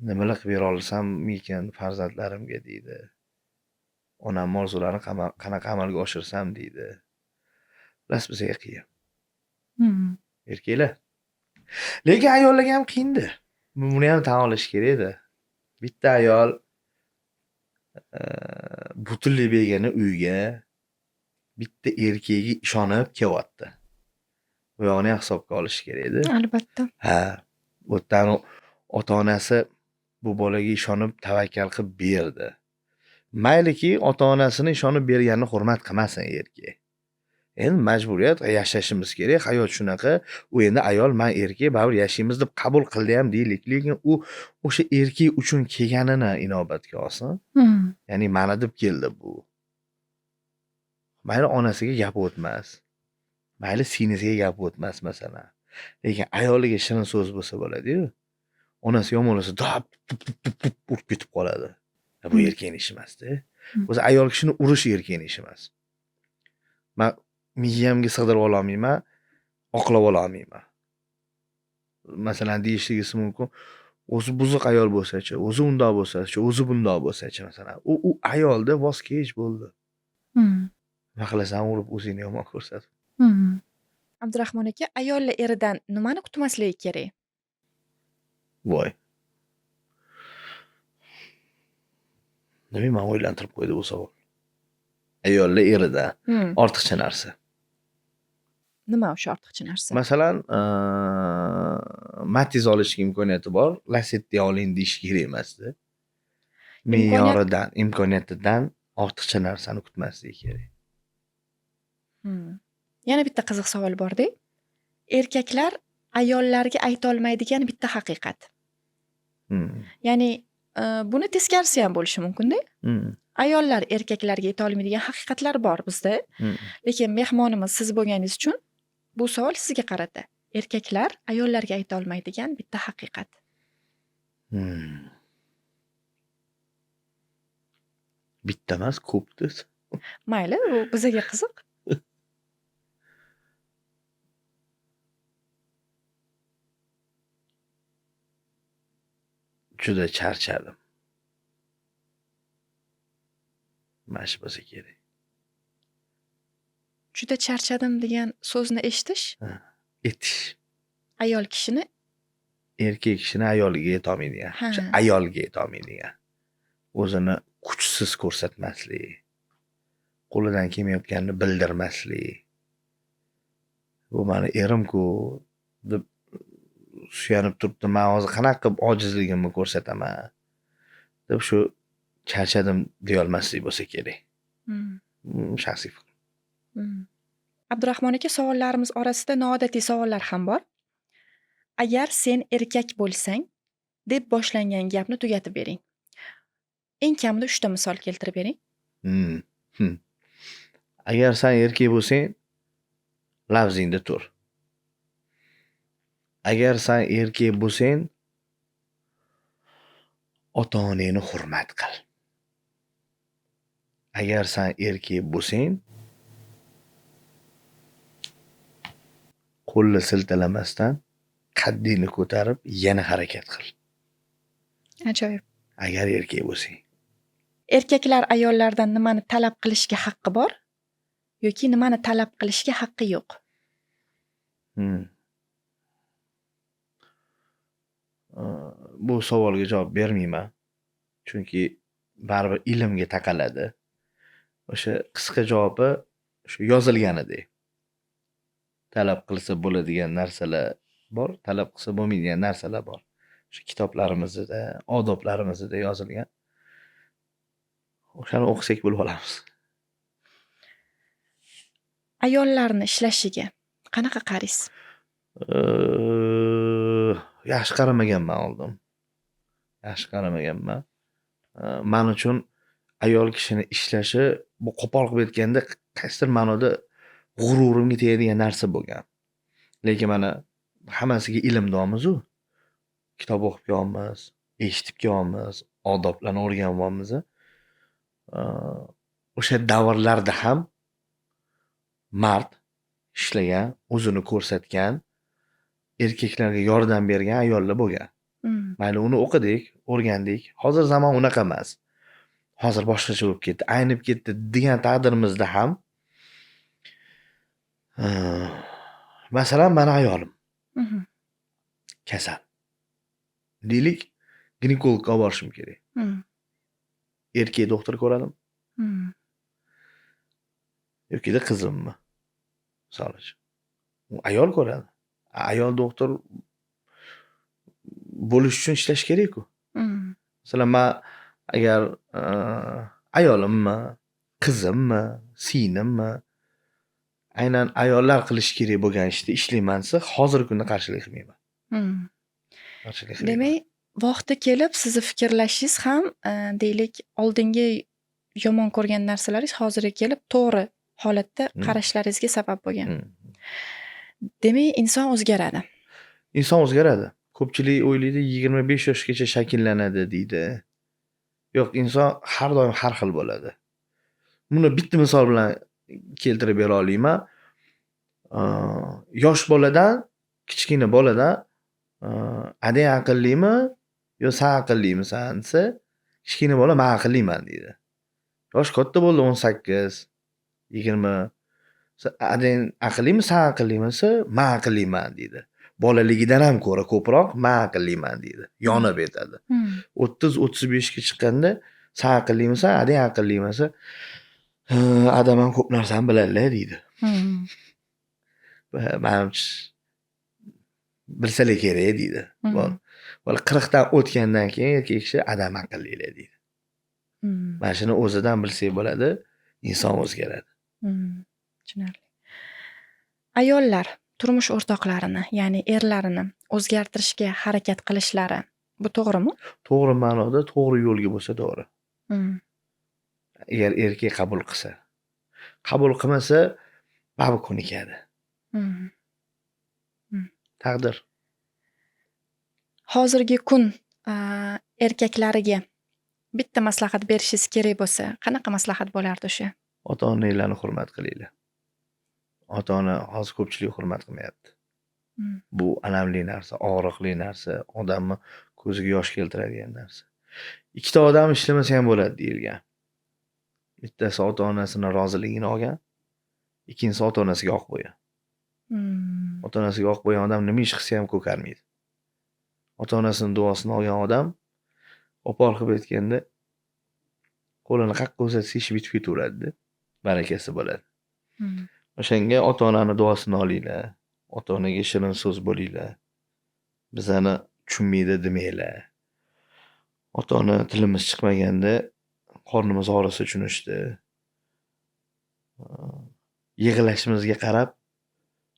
Nimalar qilib bera olsam ekan farzandlarimga deydi. Onam orzularini qanaqa amalga oshirsam deydi. Bilasizmi, bizga qiyin. Erkaklar. Lekin ayollarga ham qiyindi. Buni ham tan olish kerak edi. Bitta ayol butunlay begona uyga bitta erkakga ishonib kelyapti. Bu yo'g'ini hisobga olish kerak edi. Albatta. Ha, bu yerdan ota-onasi bu bolaga ishonib tavakkal qilib berdi. Mayliki ota-onasini ishonib berganini hurmat qilmasin erkak. Endi majburiyat, yashashimiz kerak, hayot shunaqa. U endi ayol, men erkak, baribir yashaymiz deb qabul qildi ham deylik, lekin u o'sha erkak uchun kelganini inobatga olsin. Ya'ni mana deb keldi bu. Mayli onasiga gap o'tmas. Mayli singlisiga gap o'tmas masalan. Lekin ayoliga shirin so'z bo'lsa bo'ladi-yu. Onasi yomonlasa dab urib ketib qoladi. Bu erkakning ishi emas-da. O'zi ayol kishini urish erkakning ishi emas. Men miyamga sig'dirib ola olmayman, oqlab ola olmayman. Masalan, deyishligisi mumkin. O'zi buzuq ayol bo'lsa-chi, o'zi undoq bo'lsa-chi, o'zi bundoq bo'lsa-chi masalan. U ayolda voz kechish bo'ldi. Nima qilasan, urib o'zingni yomon ko'rsatib. Abdurahmon aka, ayollar eridan nimani kutmasligi kerak? Voy. Nima o'ylantirib qo'ydi bu savol. Ayollar eridan ortiqcha narsa. Nima o'sha ortiqcha narsa? Masalan, Matiz olishga imkoniyati bor, Lacetti oling deyish kerak emasdi. Me'yoridan, imkoniyatidan ortiqcha narsani kutmaslik kerak. Yana bitta qiziq savol bor-da. Erkaklar ayollarga ayta olmaydigan bitta haqiqat. Ya'ni buni teskarisi ham bo'lishi mumkin-da. Ayollar erkaklarga ayta olmaydigan haqiqatlar bor bizda. Lekin mehmonimiz siz bo'lganingiz uchun bu savol sizga qarata. Erkaklar ayollarga ayta olmaydigan bitta haqiqat. Bitta emas, ko'pdir. Mayli, bu bizga qiziq. Juda charchadim. Mana shu bo'lsa kerak. Juda charchadim degan so'zni eshitish, Etish. ayol kishini Erkak kishini ayoliga yetolmaydigan. Ayolga yetolmaydigan. O'zini kuchsiz ko'rsatmaslik. Qo'lidan kelmayotganini bildirmaslik. Bu meni erim-ku deb suyanib turibdi. Men hozir qanaqa qilib ojizligimni ko'rsataman deb shu charchadim deya olmaslik bo'lsa kerak. Shaxsiy fikrim. Abdurahmon aka, savollarimiz orasida noodatiy savollar ham bor. Agar sen erkak bo'lsang deb boshlangan gapni tugatib bering. Eng kamida 3 ta misol keltirib bering. Agar sen erkak bo'lsang, lavzingda tur. Agar sen erkak bo'lsang, ota-onangni hurmat qil. Agar sen erkak bo'lsang, qo'lni siltalamasdan qaddingni ko'tarib yana harakat qil. Ajoyib. Agar erkak bo'lsang. Erkaklar ayollardan nimani talab qilishga haqqi bor yoki nimani talab qilishga haqqi yo'q? Bu savolga javob bermayman. Chunki baribir ilmga taqaladi. O'sha qisqa javobi shu yozilganidek. Talab qilsa bo'ladigan narsalar bor, talab qilsa bo'lmaydigan narsalar bor. Shu kitoblarimizda, odoblarimizda yozilgan. O'shani o'qisak bo'lib olamiz. Ayollarni ishlashiga qanaqa qaraysiz? Yaxshi qaramaganman oldin. Yaxshi qaramaganman. Men uchun ayol kishini ishlashi bu qo'pol qilib aytganda qaysidir ma'noda g'ururimga tegadigan narsa bo'lgan. Lekin mana hammasiga ilm domiz-u. Kitob o'qib kelyapmiz, eshitib kelyapmiz, odoblarni o'rganyapmiz. O'sha davrlarda ham mard ishlagan, o'zini ko'rsatgan, erkaklarga yordam bergan ayollar bo'lgan. Mayli uni o'qidik, o'rgandik. Hozir zamon unaqa emas. Hozir boshqacha bo'lib ketdi, aynib ketdi degan taqdirimizda ham masalan, meni ayolim kasal. Deylik, ginekologga olib borishim kerak. Erkak doktor ko'radim. Yoki-da qizimmi? Misol uchun. Ayol ko'radi. Ayol doktor bo'lish uchun ishlash kerak-ku. Masalan, men agar ayolimmi, qizimmi, singlimmi aynan ayollar qilish kerak bo'lgan ishda ishlaymansa, hozirgi kunda qarshilik qilmayman. Qarshilik qilmayman. Demak, vaqti kelib sizni fikrlashingiz ham, deylik, oldingi yomon ko'rgan narsalaringiz hozirga kelib to'g'ri holatda qarashlaringizga sabab bo'lgan. Demak, inson o'zgaradi. Inson o'zgaradi. Ko'pchilik o'ylaydi 25 yoshgacha shakllanadi deydi. Yo'q, inson har doim har xil bo'ladi. Buni bitta misol bilan keltirib bera olaman. Yosh boladan, kichkina boladan adang aqllimi yo sen aqllimisan desa, kichkina bola men aqlliman deydi. Yosh katta bo'ldi 18, 20. Adang aqllimi, sen aqllimi desa, men aqlliman deydi. Bolaligidan ham ko'ra ko'proq men aqlliman deydi. Yonib aytadi. 30-35 ga chiqqanda sen aqllimisan, adang aqllimi desa, adam ham ko'p narsani biladilar deydi. manimcha bilsalar kerak deydi. Mhm. Bola 40 dan o'tgandan keyin erkak kishi adam aqllilar deydi. Mhm. Mana shuni o'zidan bilsak bo'ladi, inson o'zgaradi. Tushunarli. Ayollar turmush o'rtoqlarini, ya'ni erlarini o'zgartirishga harakat qilishlari bu to'g'rimi? To'g'ri ma'noda to'g'ri yo'lga bo'lsa to'g'ri. Mhm. Agar erkak qabul qilsa. Qabul qilmasa babi ko'nikadi. Mhm. Taqdir. Hozirgi kun erkaklariga bitta maslahat berishingiz kerak bo'lsa, qanaqa maslahat bo'lardi o'sha? Ota-onalarni hurmat qilinglar. Ota-ona hozir ko'pchilik hurmat qilmayapti. Mhm. Bu alamli narsa, og'riqli narsa, odamni ko'ziga yosh keltiradigan narsa. Ikkita odam ishlamasa ham bo'ladi deyilgan. Bittasi ota-onasini roziligini olgan, ikkinchisi ota-onasiga oq qo'ygan. Mhm. Ota-onasiga oq qo'ygan odam nima ish qilsa ham ko'karmaydi. Ota-onasini duosini olgan odam opol qilib aytganda qo'lini qayerga ko'rsatsa ish bitib ketaveradi. Barakasi bo'ladi. Mhm. O'shanga ota-onani duosini olinglar. Ota-onaga shirin so'z bo'linglar. Bizani tushunmaydi demanglar. Ota-ona tilimiz chiqmaganda qornimiz og'risa tushunishdi. Yig'ilashimizga qarab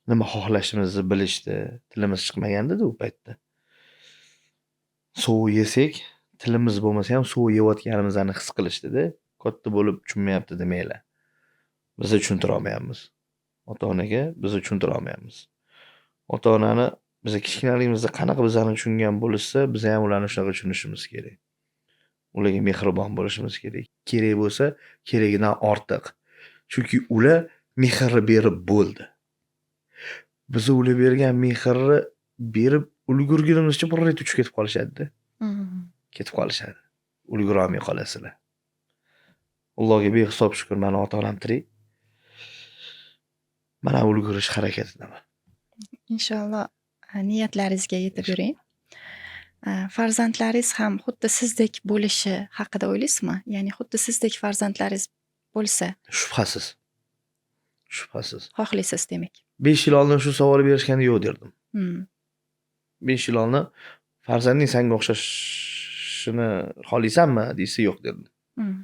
nima xohlashimizni bilishdi. Tilimiz chiqmaganda-da u paytda. Suv yesak, tilimiz bo'lmasa ham suv yeyotganimizni his qilishdi-da. Katta bo'lib tushunmayapti demanglar. Biz tushuntira olmayapmiz. Ota-onaga biz tushuntira olmayapmiz. Ota-onani biz kichkinaligimizda qanaqa bizani tushungan bo'lsa, biz ham ularni shunaqa tushunishimiz kerak. Ularga mehribon bo'lishimiz kerak. Kerak bo'lsa, keragidan ortiq. Chunki ular mehrni berib bo'ldi. Biz ular bergan mehrni berib ulgurgunimizcha bir ret uchib ketib qolishadi-da. Mhm. Ketib qolishadi. Ulgura olmay qolasizlar. Allohga behisob shukr, meni ota-onam tirik. Mana ulgurish harakatidaman. Inshaalloh niyatlaringizga yetib yuring. Farzandlaringiz ham xuddi sizdek bo'lishi haqida o'ylaysizmi? Ya'ni xuddi sizdek farzandlaringiz bo'lsa, Shubhasiz. Shubhasiz. xohlaysiz demak. 5 yil oldin shu savol berishganda yo'q derdim. Mhm. 5 yil oldin farzanding senga o'xshashini xohlaysanmi desa yo'q derdim. Mhm.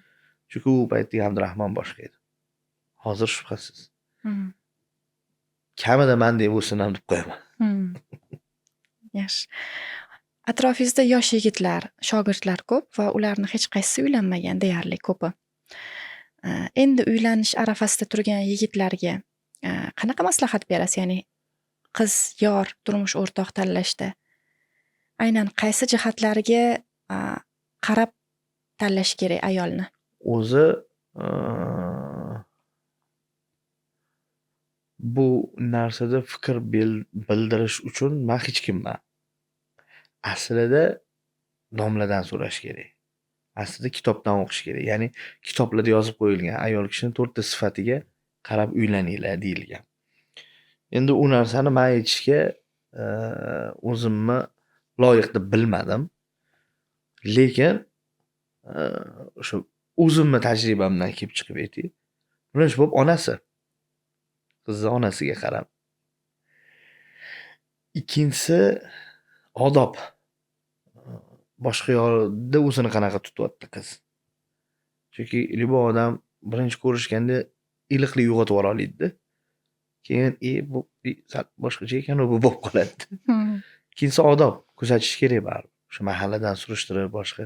Chunki u paytda Abdurahmon boshqa edi. Hozir shubhasiz. Mhm. Kamida mendek bo'lsin ham deb qo'yaman. Mhm. Yaxshi. Atrofingizda yosh yigitlar, shogirdlar ko'p va ularni hech qaysisi uylanmagan deyarli ko'pi. Endi uylanish arafasida turgan yigitlarga qanaqa maslahat berasiz? Ya'ni qiz, yor, turmush o'rtoq tanlashda aynan qaysi jihatlariga qarab tanlash kerak ayolni? O'zi bu narsada fikr bildirish uchun men hech kimman. Aslida domladan so'rash kerak. Aslida kitobdan o'qish kerak. Ya'ni kitoblarda yozib qo'yilgan ayol kishining 4 ta sifatiga qarab uylaninglar deyilgan. Endi u narsani men aytishga o'zimni loyiq deb bilmadim. Lekin o'sha o'zimni tajribamdan kelib chiqib aytay. Birinchi bo'lib onasi. Qizni onasiga qarab. Ikkinchisi odob. Boshqa yo'lda o'zini qanaqa tutyapti qiz. Chunki libo odam birinchi ko'rishganda iliqlik uyg'otib yubora oladi-da. Keyin bu boshqacha ekan bu bo'lib qoladi. Ikkinchisi odob, kuzatish kerak baribir. O'sha mahalladan surishtirib boshqa.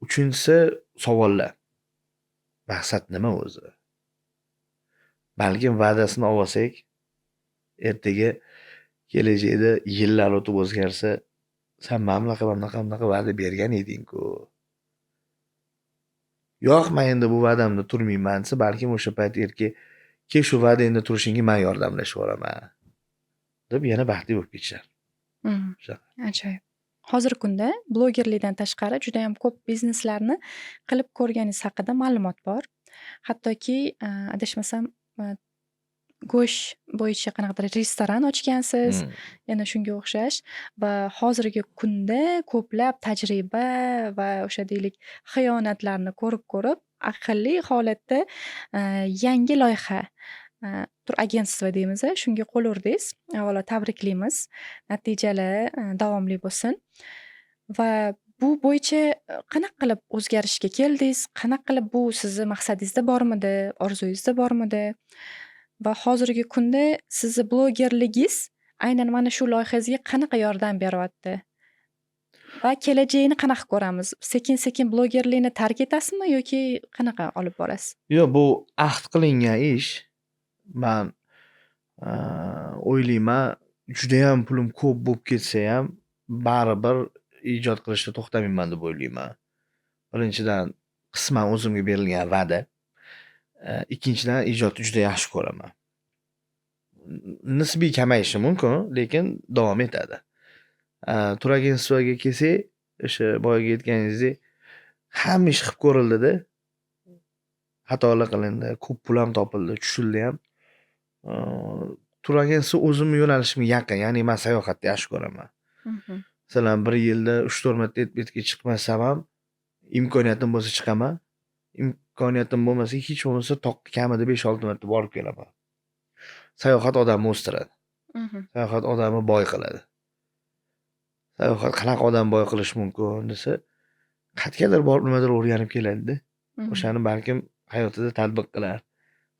Uchinchisi savollar. Maqsad nima o'zi? Balkim va'dasini olsak, ertaga kelajakda yillar o'tib o'zgarsa, sen mana bunaqa va'da bergan eding-ku. Yo'q, men endi bu va'damda turmayman desa, balkim o'sha payt erkak "Kel shu va'dangda turishingga men yordamlashib boraman" deb yana baxtli bo'lib ketishar. Ajoyib. Hozirgi kunda blogerlikdan tashqari juda ham ko'p bizneslarni qilib ko'rganingiz haqida ma'lumot bor. Hattoki adashmasam go'sht bo'yicha qanaqadir restoran ochgansiz, yana shunga o'xshash va hozirgi kunda ko'plab tajriba va o'sha deylik xiyonatlarni ko'rib aqlli holatda yangi loyiha Turagentstvo deymiz, shunga qo'l urdingiz. Avvalo tabriklaymiz. Natijalar davomli bo'lsin. Va bu bo'yicha qanaqa qilib o'zgarishga keldingiz? Qanaqa qilib bu sizni maqsadingizda bormidi, orzuyingizda bormidi? Va hozirgi kunda sizni blogerligingiz aynan mana shu loyihangizga qanaqa yordam beryapti? Va kelajakni qanaqa ko'ramiz? Sekin-sekin blogerlikni tark etasizmi yoki qanaqa olib borasiz? Yo'q, bu ahd qilingan ish. Man o'ylayman, judayam pulim ko'p bo'lib ketsa ham baribir ijod qilishda to'xtamayman deb o'ylayman. Birinchidan, qisman o'zimga berilgan va'da. Ikkinchidan, ijodni juda yaxshi ko'raman. Nisbiy kamayishi mumkin, lekin davom etadi. Turagentstvoga kelsak, o'sha boyagi aytganingizdek, hamma ish qilib ko'rildida, xatolar qilindi, ko'p pul ham topildi, tushildi ham. Turagentstvo o'zimni yo'nalishimga yaqin, ya'ni men sayohatni yaxshi ko'raman. Masalan, bir yilda 3-4 marta betga chiqmasam ham imkoniyatim bo'lsa chiqaman. Imkoniyatim bo'lmasa, hech bo'lmasa kamida 5-6 marta borib kelaman. Sayohat odamni o'stiradi. Sayohat odamni boy qiladi. Sayohat qanaqa odam boy qilish mumkin desa, qayergadir borib nimadir o'rganib keladi-da. O'shani balkim hayotida tatbiq qilar,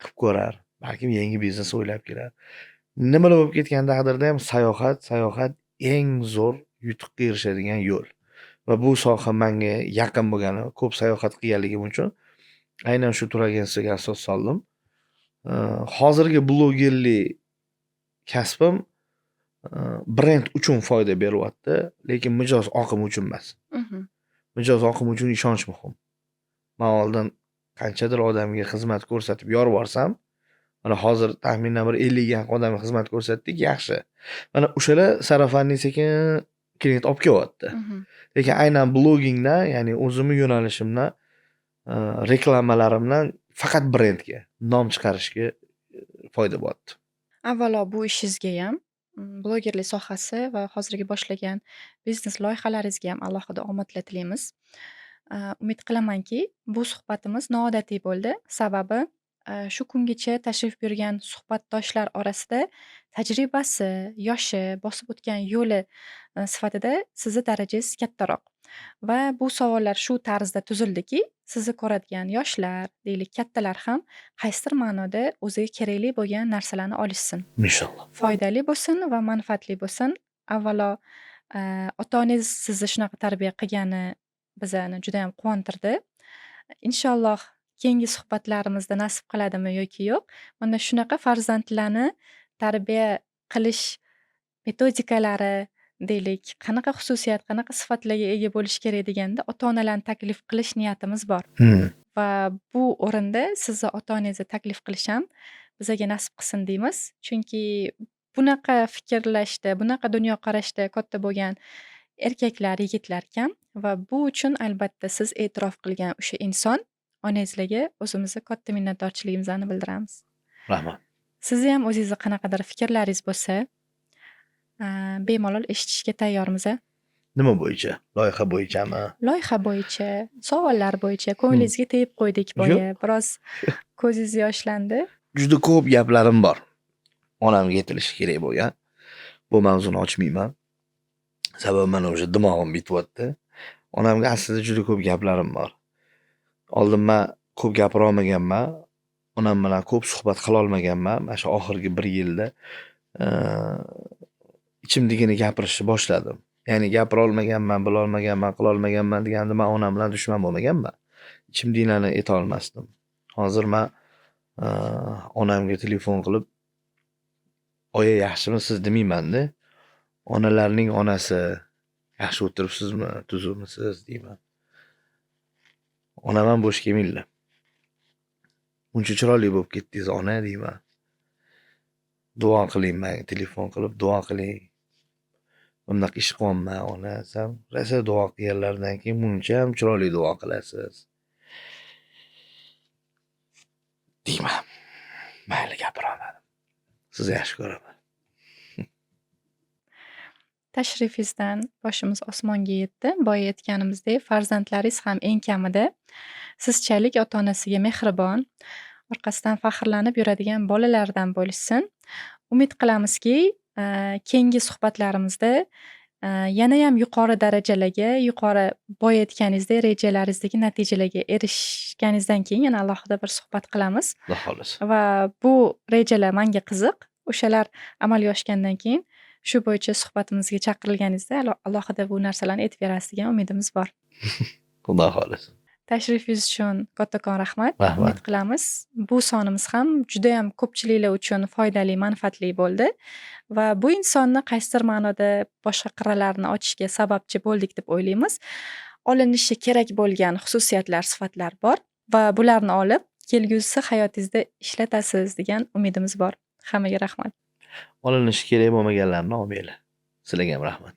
qilib ko'rar, balkim yangi biznes o'ylab kelar. Nimalar bo'lib ketgan taqdirda ham sayohat eng zo'r yutuqqa erishadigan yo'l. Va bu soha menga yaqin bo'lgani, ko'p sayohat qilganligim uchun aynan shu Turagentstvoga asos soldim. Hozirgi blogerlik kasbim brend uchun foyda beryapti, lekin mijoz oqimi uchun emas. Mijoz oqimi uchun ishonch muhim. Men oldin qanchadir odamga xizmat ko'rsatib yorib borsam, mana hozir taxminan bir 50 ga odamga xizmat ko'rsatdik, yaxshi. Mana o'shalar sarafanni sekin klient olib kelyapti. Lekin aynan blogingdan, ya'ni o'zimning yo'nalishimdan, reklamalarimdan faqat brendga, nom chiqarishga foyda bo'lyapti. Avvalo bu ishingizga ham, blogerlik sohasi va hozirgi boshlagan biznes loyihalaringizga ham alohida omadlar tilaymiz. Umid qilamanki, bu suhbatimiz noodatiy bo'ldi. Sababi shu kungacha tashrif buyurgan suhbatdoshlar orasida tajribasi, yoshi, bosib o'tgan yo'li sifatida sizni darajangiz kattaroq. Va bu savollar shu tarzda tuzildiki, sizni ko'radigan yoshlar, deylik kattalar ham qaysidir ma'noda o'ziga kerakli bo'lgan narsalarni olishsin. Inshaalloh. Foydali bo'lsin va manfaatli bo'lsin. Avvalo, ota-onangiz sizni shunaqa tarbiya qilgani bizani juda ham quvontirdi. Inshaalloh keyingi suhbatlarimizda nasib qiladimi yoki yo'q, mana shunaqa farzandlarni tarbiya qilish metodikalari, deylik, qanaqa xususiyat, qanaqa sifatlarga ega bo'lish kerak deganda ota-onalarni taklif qilish niyatimiz bor. Va bu o'rinda sizni ota-onangizni taklif qilish ham bizga nasib qilsin deymiz. Chunki bunaqa fikrlashda, bunaqa dunyoqarashda katta bo'lgan erkaklar, yigitlar kam va bu uchun albatta siz e'tirof qilgan o'sha inson onangizlarga o'zimizni katta minnatdorchiligimizni bildiramiz. Rahmat. Sizni ham o'zingizga qanaqadir fikrlaringiz bo'lsa, bemalol eshitishga tayyormiz. Nima bo'yicha? Loyiha bo'yichami? Loyiha bo'yicha, savollar bo'yicha ko'nglingizga tegib qo'ydik boya. Biroz ko'zingiz yoshlandi. Juda ko'p gaplarim bor. Onamga aytilishi kerak bo'lgan. Bu mavzuni ochmayman. Sababi mana o'sha dimog'im bityapti. Onamga aslida juda ko'p gaplarim bor. Oldin men ko'p gapira olmaganman. Onam bilan ko'p suhbat qila olmaganman. Mana shu oxirgi 1 yilda ichimdagini gapirishni boshladim. Ya'ni gapira olmaganman, bila olmaganman, qila olmaganman deganda men onam bilan dushman bo'lmaganman. Ichimdagini ayta olmasdim. Hozir men onamga telefon qilib, "Oya, yaxshimisiz?" demayman-da. Onalarning onasi, "Yaxshi o'tiribsizmi, tuzukmisiz?" deyman. Onam ham bo'sh kelmaydilar. "Uncha chiroyli bo'lib ketdingiz, ona" deyman. "Duo qiling menga, telefon qilib duo qiling. Bundoq ish qilyapman, ona" desam, "Rosa duo qilganlardan keyin buncha ham chiroyli duo qilasiz" deyman. Mayli, gapira olmadim. Sizni yaxshi ko'raman. Tashrifingizdan boshimiz osmonga yetdi. Boya aytganimizdek, farzandlaringiz ham eng kamida sizchalik ota-onasiga mehribon, orqasidan faxrlanib yuradigan bolalardan bo'lishsin. Umid qilamizki, keyingi suhbatlarimizda yanayam yuqori darajalarga, yuqori boya aytganingizdek rejalaringizdagi natijalarga erishganingizdan keyin yana alohida bir suhbat qilamiz Xudo xohlasa. va bu rejalar menga qiziq. O'shalar amalga oshgandan keyin shu bo'yicha suhbatimizga chaqirilganingizda alohida bu narsalarni aytib berasiz degan umidimiz bor. Xudo xohlasa. Tashrifingiz uchun kattakon rahmat. Rahmat. Umid qilamiz, bu sonimiz ham judayam ko'pchiliklar uchun foydali, manfaatli bo'ldi va bu insonni qaysidir ma'noda boshqa qirralarini ochishga sababchi bo'ldik deb o'ylaymiz. Olinishi kerak bo'lgan xususiyatlar, sifatlar bor va bularni olib kelgusi hayotingizda ishlatasiz degan umidimiz bor. Hammaga rahmat. Olinishi kerak bo'lmaganlarni olmanglar. Sizlarga ham rahmat.